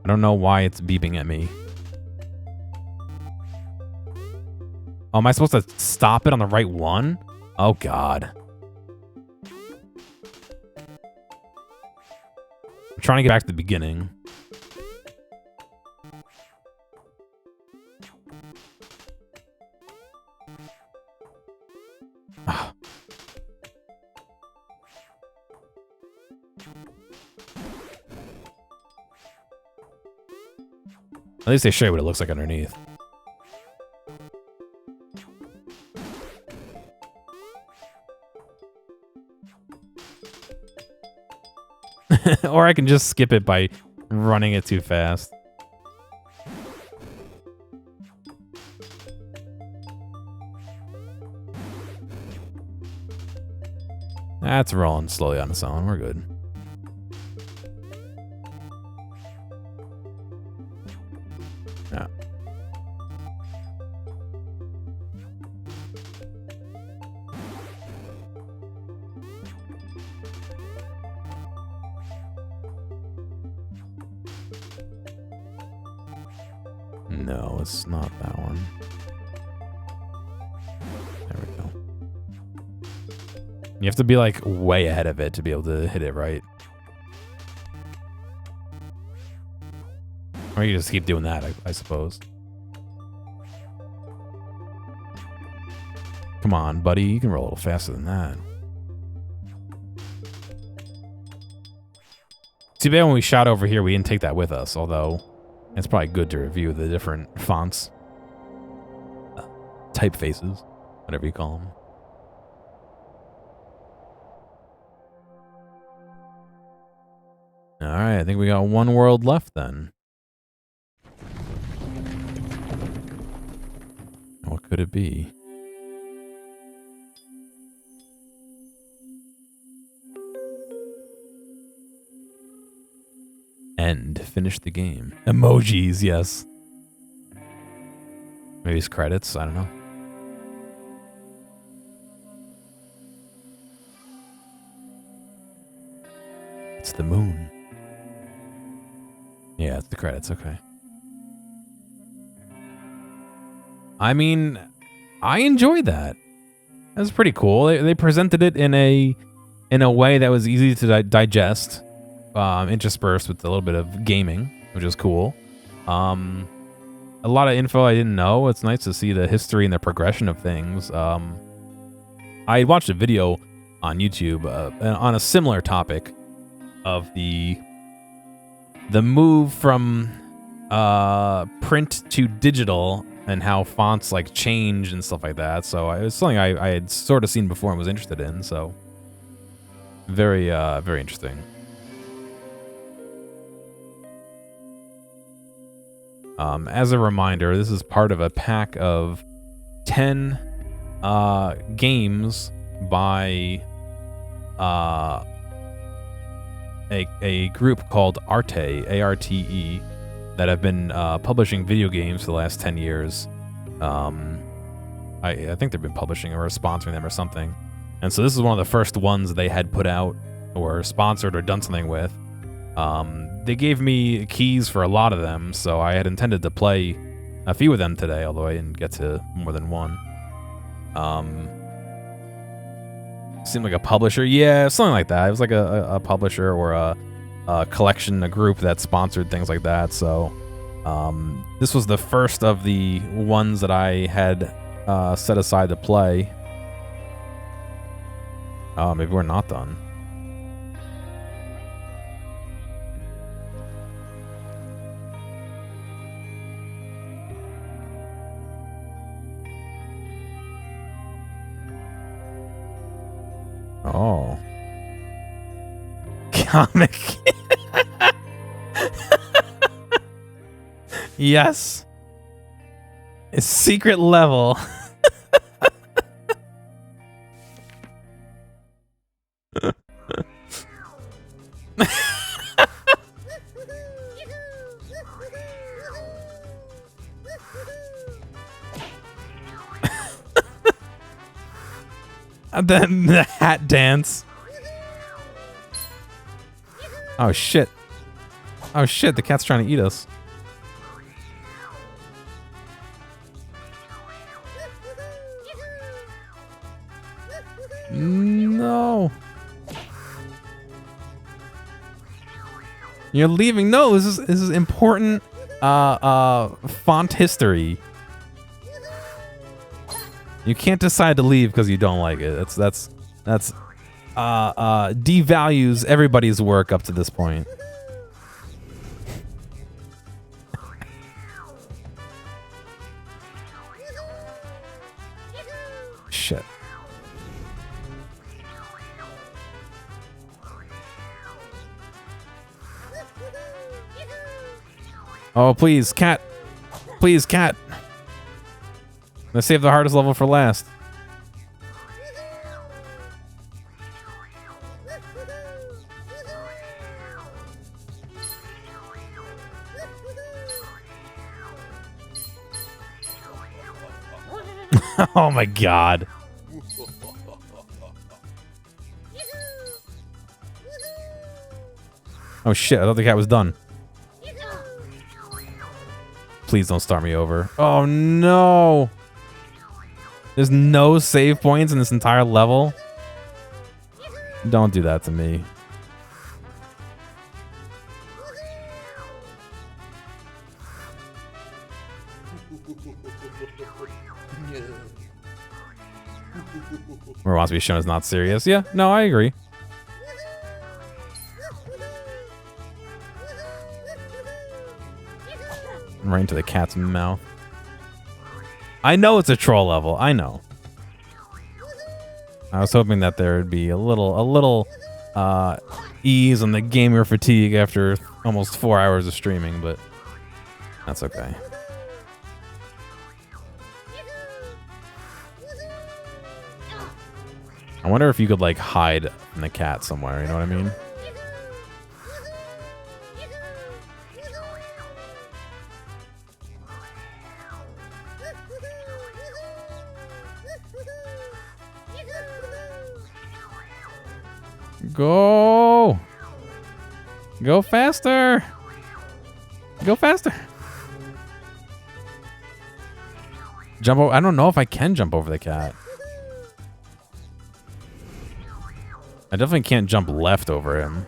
I don't know why it's beeping at me. Oh, am I supposed to stop it on the right one? Oh, God. I'm trying to get back to the beginning. At least they show you what it looks like underneath. Or I can just skip it by running it too fast. That's rolling slowly on its own. We're good. Yeah. No, it's not that one. There we go. You have to be like way ahead of it to be able to hit it right. Or you just keep doing that, I suppose. Come on, buddy. You can roll a little faster than that. Too bad when we shot over here, we didn't take that with us, although it's probably good to review the different fonts. Typefaces, whatever you call them. All right, I think we got one world left then. What could it be? End. Finish the game. Emojis, yes. Maybe it's credits, I don't know. It's the moon. Yeah, it's the credits, okay. I mean, I enjoyed that. That was pretty cool. They presented it in a way that was easy to digest, interspersed with a little bit of gaming, which is cool. A lot of info I didn't know. It's nice to see the history and the progression of things. I watched a video on YouTube on a similar topic of the move from print to digital and how fonts like change and stuff like that. So it was something I had sort of seen before and was interested in. So very interesting. As a reminder, this is part of a pack of 10 games by a group called ARTE, A-R-T-E, that have been publishing video games for the last 10 years. I think they've been publishing or sponsoring them or something. And so this is one of the first ones they had put out or sponsored or done something with. They gave me keys for a lot of them, so I had intended to play a few of them today, although I didn't get to more than one. Seemed like a publisher. Yeah, something like that. It was like a publisher or a collection, a group that sponsored things like that. So this was the first of the ones that I had set aside to play. Oh, maybe we're not done. Oh. Comic. Yes. A secret level. And then the hat dance. Oh shit. Oh shit, the cat's trying to eat us. No. You're leaving. No, this is important font history. You can't decide to leave because you don't like it. That's devalues everybody's work up to this point. Shit. Oh, please, cat. Please, cat. Let's save the hardest level for last. Oh my god. Oh shit, I thought the cat was done. Please don't start me over. Oh no. There's no save points in this entire level. Don't do that to me. Or wants to be shown as not serious. Yeah, no, I agree. Right into the cat's mouth. I know it's a troll level. I know. I was hoping that there would be a little ease on the gamer fatigue after almost 4 hours of streaming, but that's okay. I wonder if you could like hide from the cat somewhere, you know what I mean? Go! Go faster! Go faster! Jump over. I don't know if I can jump over the cat. I definitely can't jump left over him.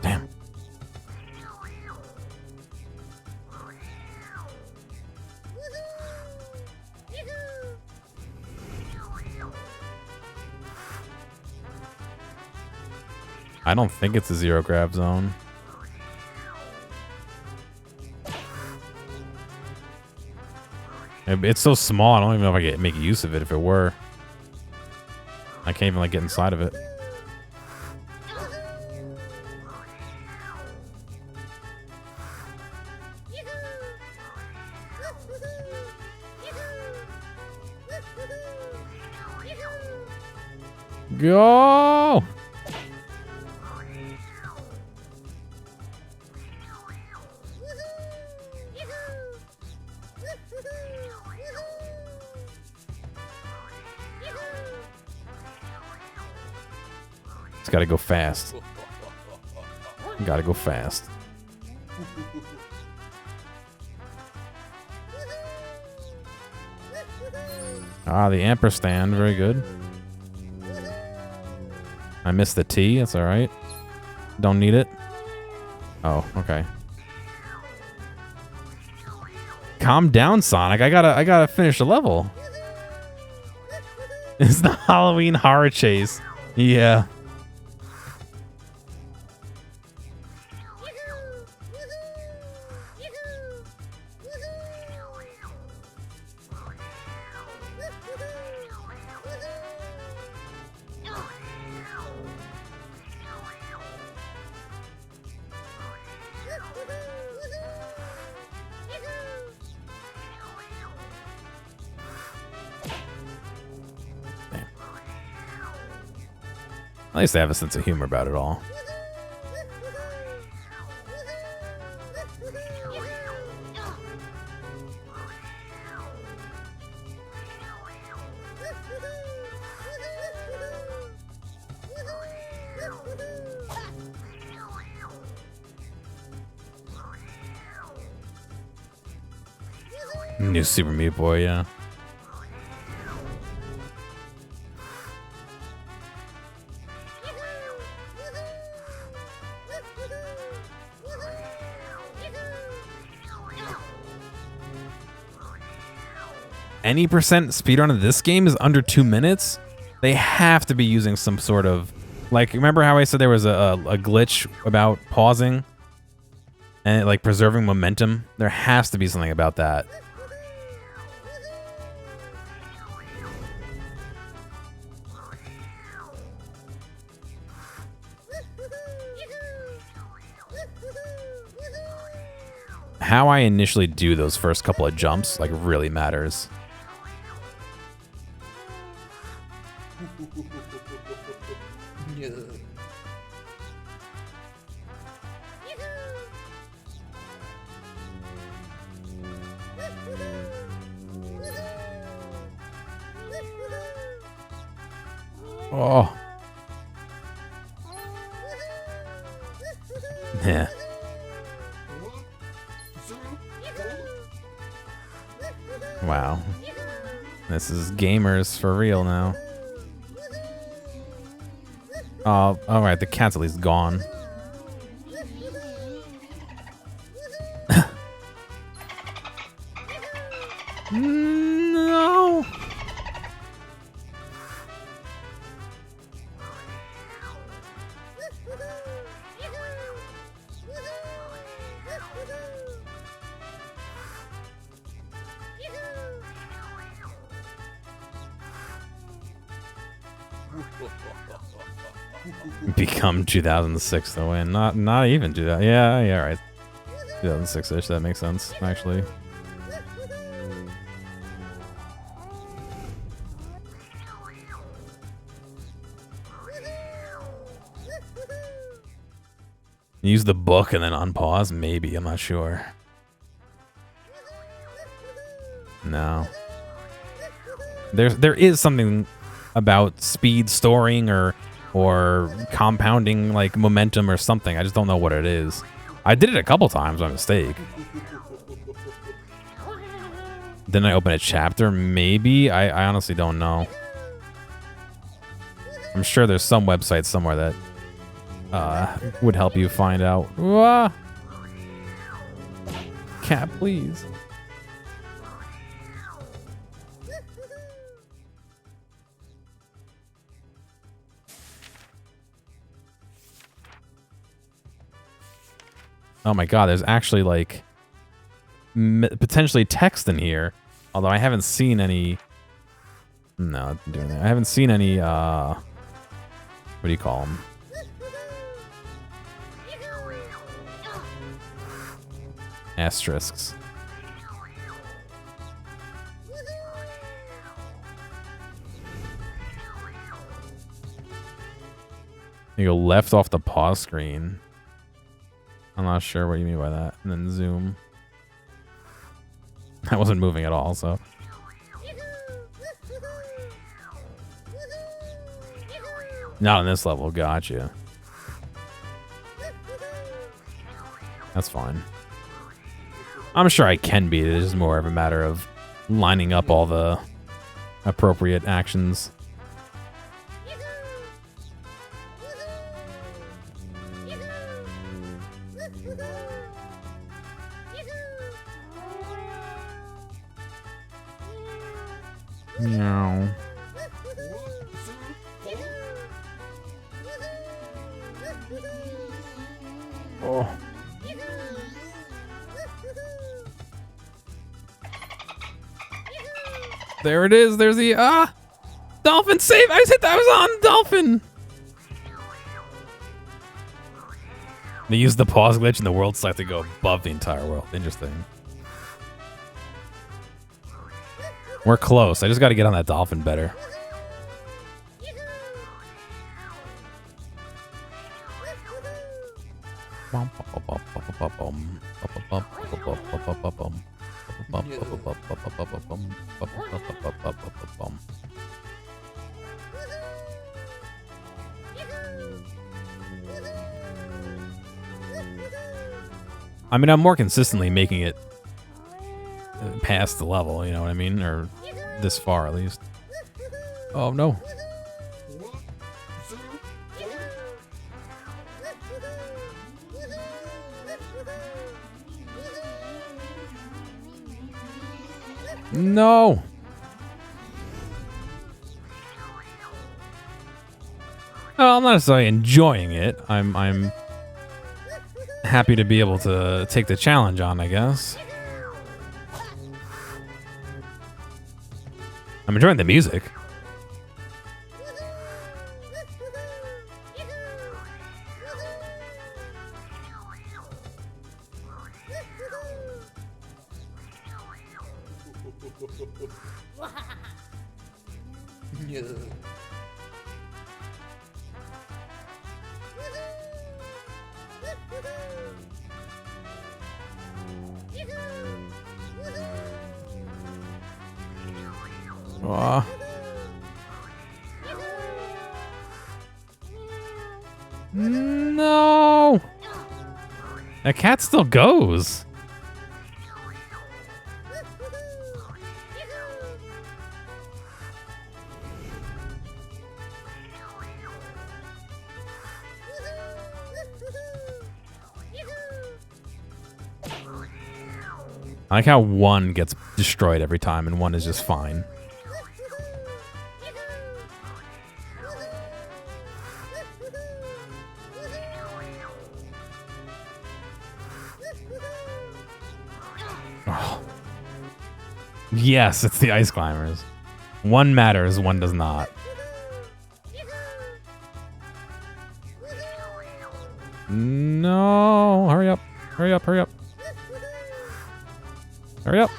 Damn. I don't think it's a zero grab zone. It's so small, I don't even know if I could make use of it if it were. I can't even like get inside of it. Go! It's gotta go fast. Gotta go fast. Ah, the ampersand. Very good. I missed the T. That's alright. Don't need it. Oh, okay. Calm down, Sonic. I gotta finish the level. It's the Halloween horror chase. Yeah. At least they have a sense of humor about it all. New Super Meat Boy, yeah. Any percent speedrun of this game is under 2 minutes? They have to be using some sort of... Like, remember how I said there was a glitch about pausing? And, like, preserving momentum? There has to be something about that. How I initially do those first couple of jumps, like, really matters. Oh. Yeah. Wow. This is gamers for real now. Oh, alright, the cat's at least gone. No. Become 2006 to win. Not even 2000. Yeah, right. 2006-ish. That makes sense, actually. Use the book and then unpause? Maybe. I'm not sure. No. There is something about speed storing or compounding like momentum or something. I just don't know what it is. I did it a couple times by mistake. Then I open a chapter? Maybe? I honestly don't know. I'm sure there's some website somewhere that would help you find out. Cat, please. Oh my god, there's actually like potentially text in here. Although I haven't seen any. No, I'm doing that. I haven't seen any. What do you call them? Asterisks. You go left off the pause screen. I'm not sure what you mean by that. And then zoom. I wasn't moving at all, so. Not on this level, gotcha. That's fine. I'm sure I can beat it. It's just more of a matter of lining up all the appropriate actions. Meow. Oh. There it is. There's the dolphin save. I was on dolphin. They use the pause glitch and the world select to go above the entire world. Interesting. We're close. I just got to get on that dolphin better. I mean, I'm more consistently making it past the level, you know what I mean? Or this far, at least. Oh, no. No. Well, I'm not necessarily enjoying it. I'm happy to be able to take the challenge on, I guess. I'm enjoying the music. No! That cat still goes. I like how one gets destroyed every time and one is just fine. Oh. Yes, it's the ice climbers. One matters, one does not. No, hurry up, hurry up, hurry up. Hurry up.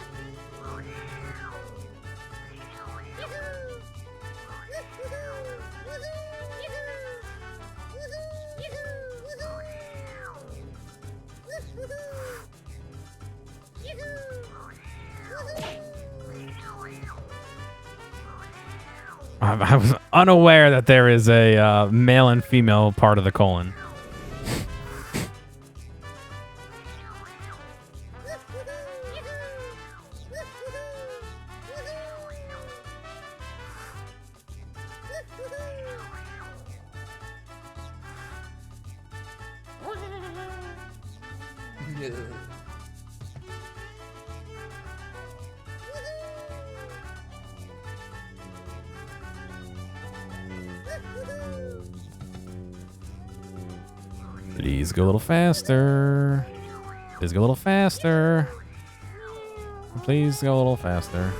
I was unaware that there is a male and female part of the colon. Please go a little faster. Please go a little faster. Please go a little faster.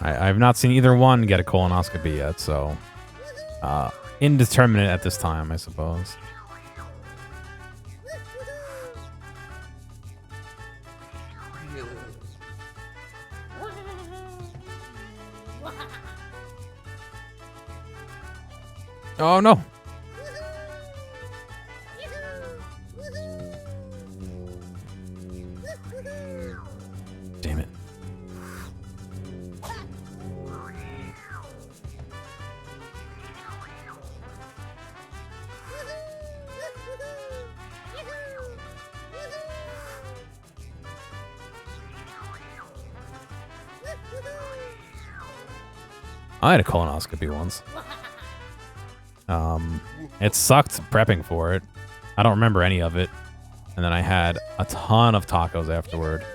I've not seen either one get a colonoscopy yet, so indeterminate at this time, I suppose. Oh, no. Damn it. I had a colonoscopy once. It sucked prepping for it. I don't remember any of it. And then I had a ton of tacos afterward.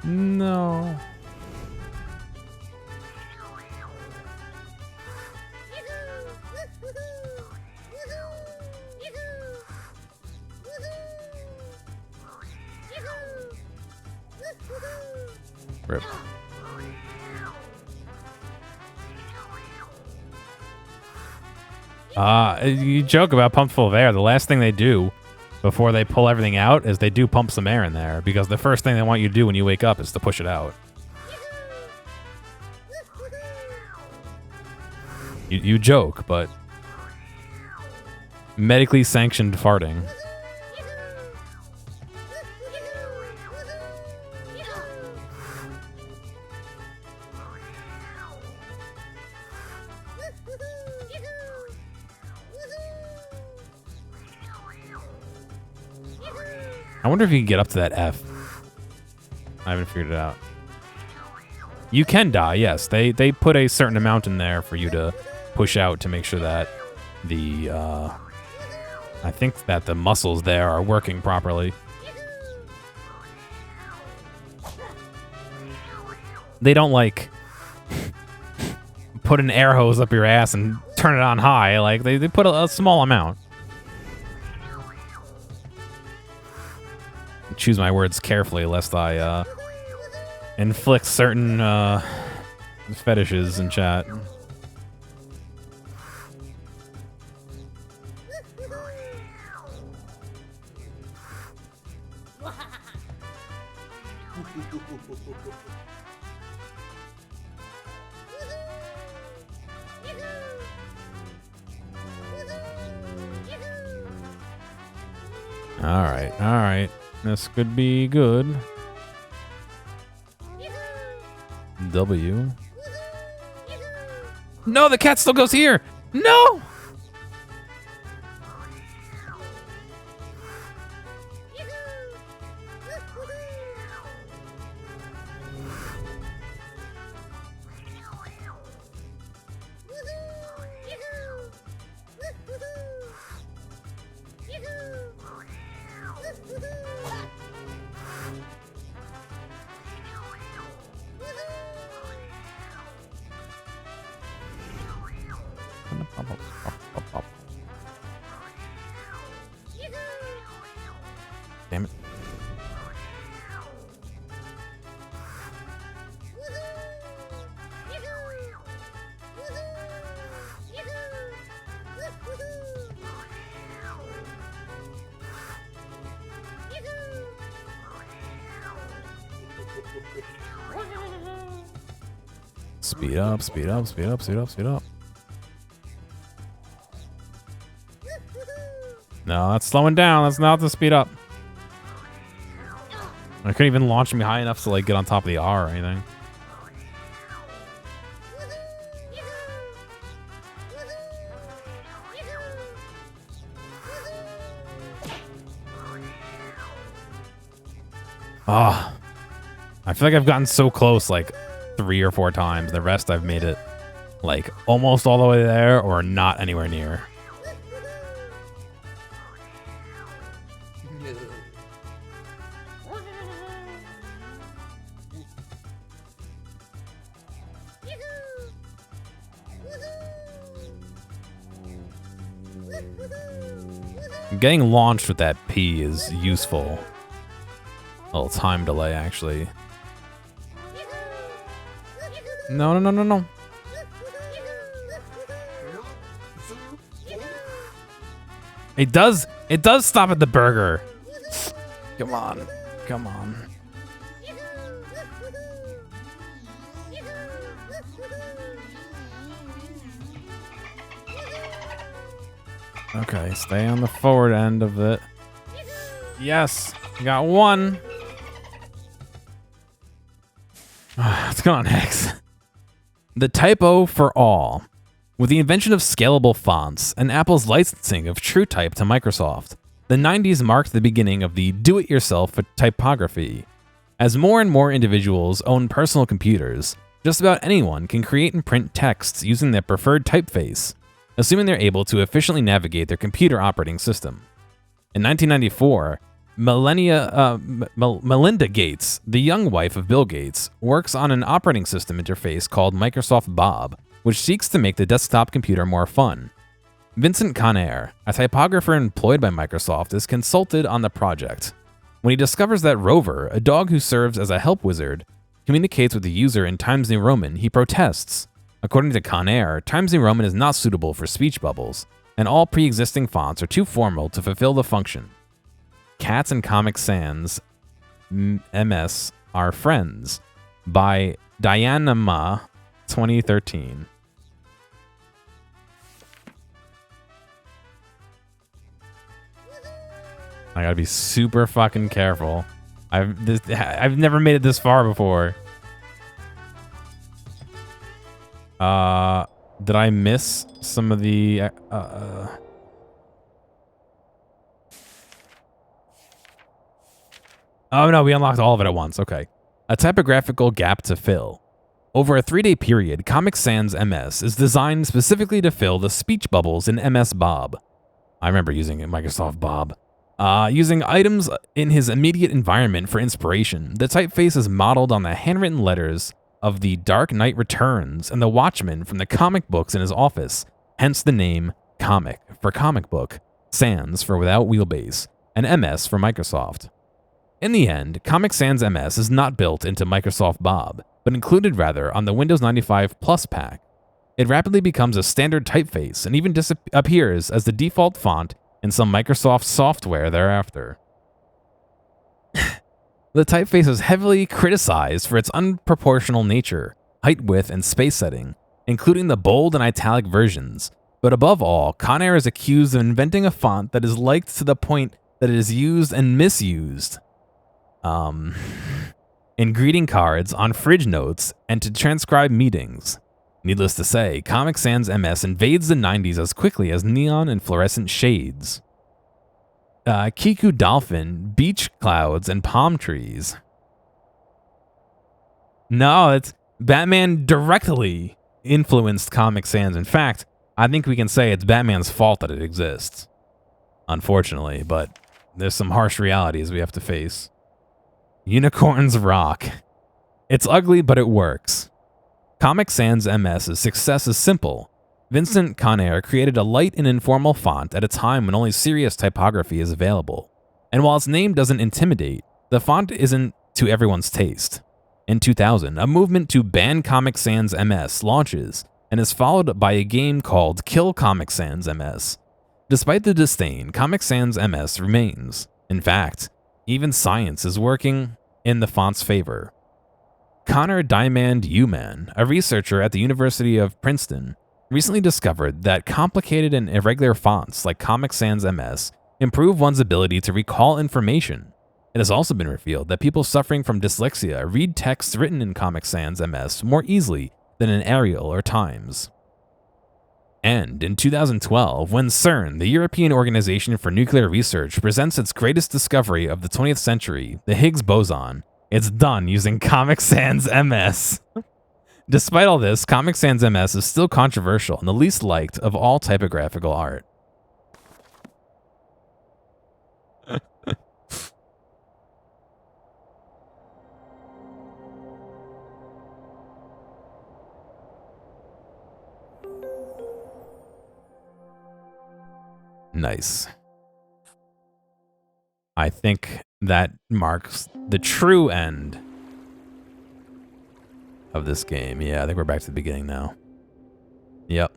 No. Rip. You joke about pumped full of air. The last thing they do before they pull everything out is they do pump some air in there, because the first thing they want you to do when you wake up is to push it out. You joke, but medically sanctioned farting. I wonder if you can get up to that F. I haven't figured it out. You can die, yes. They put a certain amount in there for you to push out to make sure that the I think that the muscles there are working properly. They don't like put an air hose up your ass and turn it on high. Like they put a small amount. Choose my words carefully lest I inflict certain fetishes in chat. All right. This could be good. W. No, the cat still goes here. No. Damn it. Speed up, speed up, speed up, speed up, speed up. No, that's slowing down. That's not the speed up. I couldn't even launch me high enough to like get on top of the R or anything. Ah, I feel like I've gotten so close like 3 or 4 times. The rest I've made it like almost all the way there or not anywhere near. Getting launched with that P is useful. A little time delay, actually. No, no, no, no, no. It does stop at the burger. Come on. Come on. Okay, stay on the forward end of it. Yes, we got one. What's going on, Hex? The typo for all. With the invention of scalable fonts and Apple's licensing of TrueType to Microsoft, the 90s marked the beginning of the do-it-yourself typography. As more and more individuals own personal computers, just about anyone can create and print texts using their preferred typeface, assuming they're able to efficiently navigate their computer operating system. In 1994, Melinda Gates, the young wife of Bill Gates, works on an operating system interface called Microsoft Bob, which seeks to make the desktop computer more fun. Vincent Conair, a typographer employed by Microsoft, is consulted on the project. When he discovers that Rover, a dog who serves as a help wizard, communicates with the user in Times New Roman, he protests. According to Conair, Times New Roman is not suitable for speech bubbles, and all pre-existing fonts are too formal to fulfill the function. Cats and Comic Sans MS are Friends by Diana Ma, 2013. I gotta be super fucking careful. I've never made it this far before. Did I miss some of the Oh no, we unlocked all of it at once. Okay. A typographical gap to fill. Over a 3-day period, Comic Sans MS is designed specifically to fill the speech bubbles in MS Bob. I remember using it, Microsoft Bob. Using items in his immediate environment for inspiration, the typeface is modeled on the handwritten letters of The Dark Knight Returns and the Watchmen from the comic books in his office, hence the name Comic for comic book, Sans for without wheelbase, and MS for Microsoft. In the end, Comic Sans MS is not built into Microsoft Bob, but included rather on the Windows 95 Plus pack. It rapidly becomes a standard typeface and even appears as the default font in some Microsoft software thereafter. The typeface is heavily criticized for its unproportional nature, height, width, and space setting, including the bold and italic versions. But above all, Conair is accused of inventing a font that is liked to the point that it is used and misused. In greeting cards, on fridge notes, and to transcribe meetings. Needless to say, Comic Sans MS invades the 90s as quickly as neon and fluorescent shades. Kiku Dolphin, beach clouds, and palm trees. No, it's Batman directly influenced Comic Sans. In fact, I think we can say it's Batman's fault that it exists. Unfortunately, but there's some harsh realities we have to face. Unicorns rock. It's ugly, but it works. Comic Sans MS's success is simple. Vincent Conair created a light and informal font at a time when only serious typography is available. And while its name doesn't intimidate, the font isn't to everyone's taste. In 2000, a movement to ban Comic Sans MS launches and is followed by a game called Kill Comic Sans MS. Despite the disdain, Comic Sans MS remains. In fact, even science is working in the font's favor. Connor Diamond Uman, a researcher at the University of Princeton, recently discovered that complicated and irregular fonts like Comic Sans MS improve one's ability to recall information. It has also been revealed that people suffering from dyslexia read texts written in Comic Sans MS more easily than in Arial or Times. And in 2012, when CERN, the European Organization for Nuclear Research, presents its greatest discovery of the 20th century, the Higgs boson, it's done using Comic Sans MS. Despite all this, Comic Sans MS is still controversial and the least liked of all typographical art. Nice. I think that marks the true end of this game. Yeah, I think we're back to the beginning now. Yep.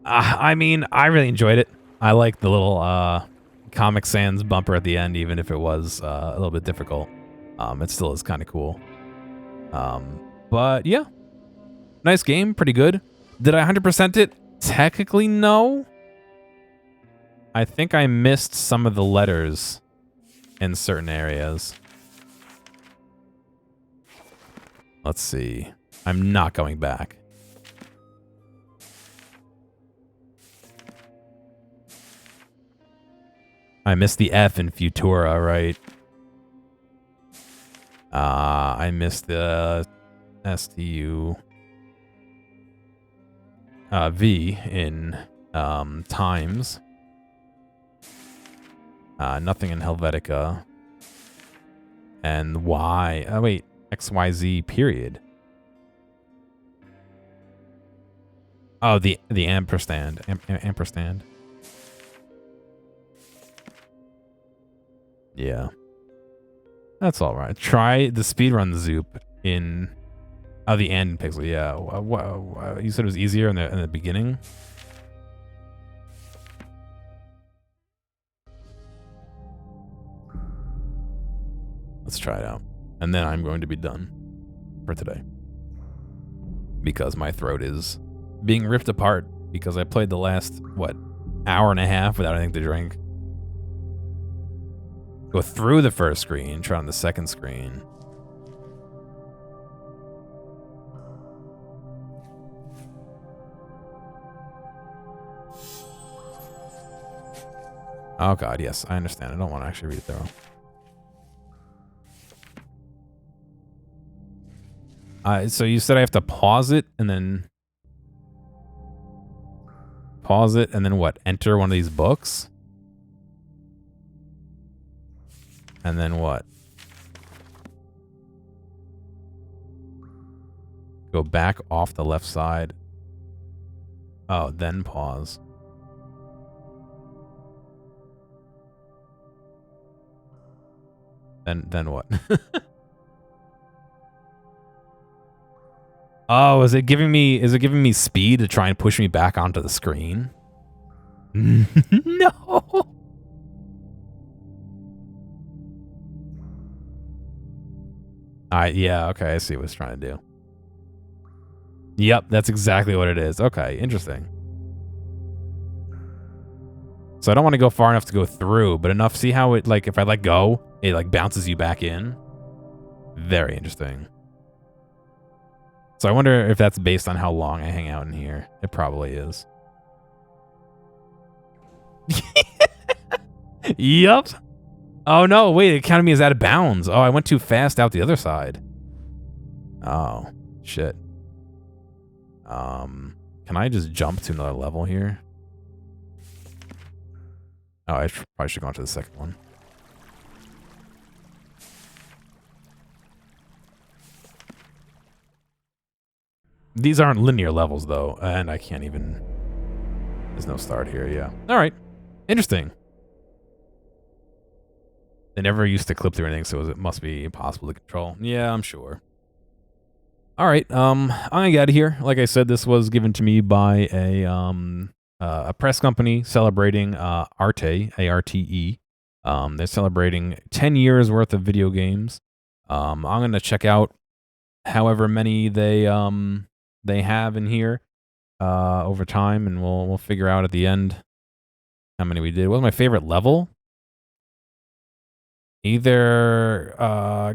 I mean, I really enjoyed it. I like the little Comic Sans bumper at the end, even if it was a little bit difficult. It still is kind of cool. But yeah, nice game, pretty good. Did I 100% it? Technically, no. I think I missed some of the letters in certain areas. Let's see. I'm not going back. I missed the F in Futura, right? I missed the STU V in Times. Nothing in Helvetica. And Y. Oh, wait. XYZ period. Oh, the ampersand. Ampersand. Yeah. That's all right. Try the speedrun Zoop in... Oh, the end pixel. Yeah. You said it was easier in the beginning? Let's try it out. And then I'm going to be done for today. Because my throat is being ripped apart because I played the last, what, hour and a half without anything to drink. Go through the first screen, try on the second screen. Oh god, yes, I understand. I don't want to actually read it through. So you said I have to pause it and then... Pause it and then what? Enter one of these books? And then what? Go back off the left side. Oh, then pause. Then what? Oh, is it giving me speed to try and push me back onto the screen? No. Yeah, okay, I see what it's trying to do. Yep, that's exactly what it is. Okay, interesting. So I don't want to go far enough to go through, but enough. See how it, like, if I let go, it, like, bounces you back in? Very interesting. So I wonder if that's based on how long I hang out in here. It probably is. Yup. Oh, no, wait, it counted me as out of bounds. Oh, I went too fast out the other side. Oh, shit. Can I just jump to another level here? Oh, I probably should go on to the second one. These aren't linear levels, though, and I can't even... There's no start here, yeah. All right. Interesting. They never used to clip through anything, so it must be impossible to control. Yeah, I'm sure. All right, I'm gonna get out of here. Like I said, this was given to me by a press company celebrating ARTE, A-R-T-E. They're celebrating 10 years worth of video games. I'm gonna check out however many they have in here over time, and we'll figure out at the end how many we did. What was my favorite level? Either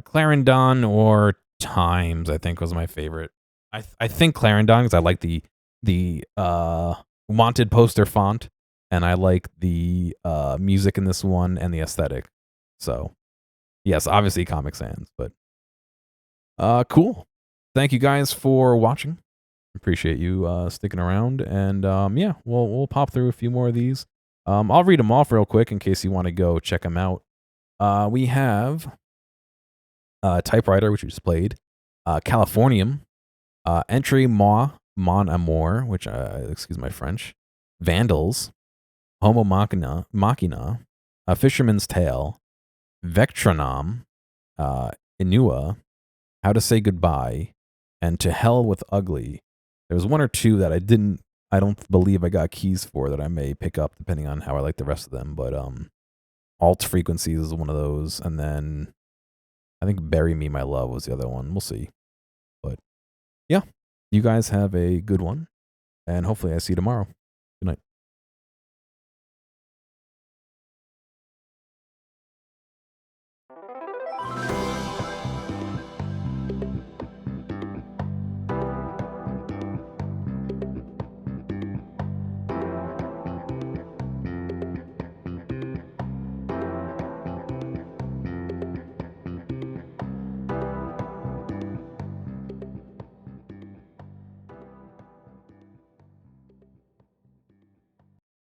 Clarendon or Times, I think, was my favorite. I think Clarendon, because I like the wanted poster font, and I like the music in this one and the aesthetic. So, yes, obviously Comic Sans, but cool. Thank you guys for watching. Appreciate you sticking around, and yeah, we'll pop through a few more of these. I'll read them off real quick in case you want to go check them out. We have Typewriter, which we just played, Californium, Entry Mon Amour, which, excuse my French, Vandals, Homo Machina, A Fisherman's Tale, Vectronom, Inua, How to Say Goodbye, and To Hell with Ugly. There was one or two that I don't believe I got keys for that I may pick up depending on how I like the rest of them, but Alt Frequencies is one of those, and then I think Bury Me My Love was the other one. We'll see. But yeah, you guys have a good one, and hopefully I see you tomorrow.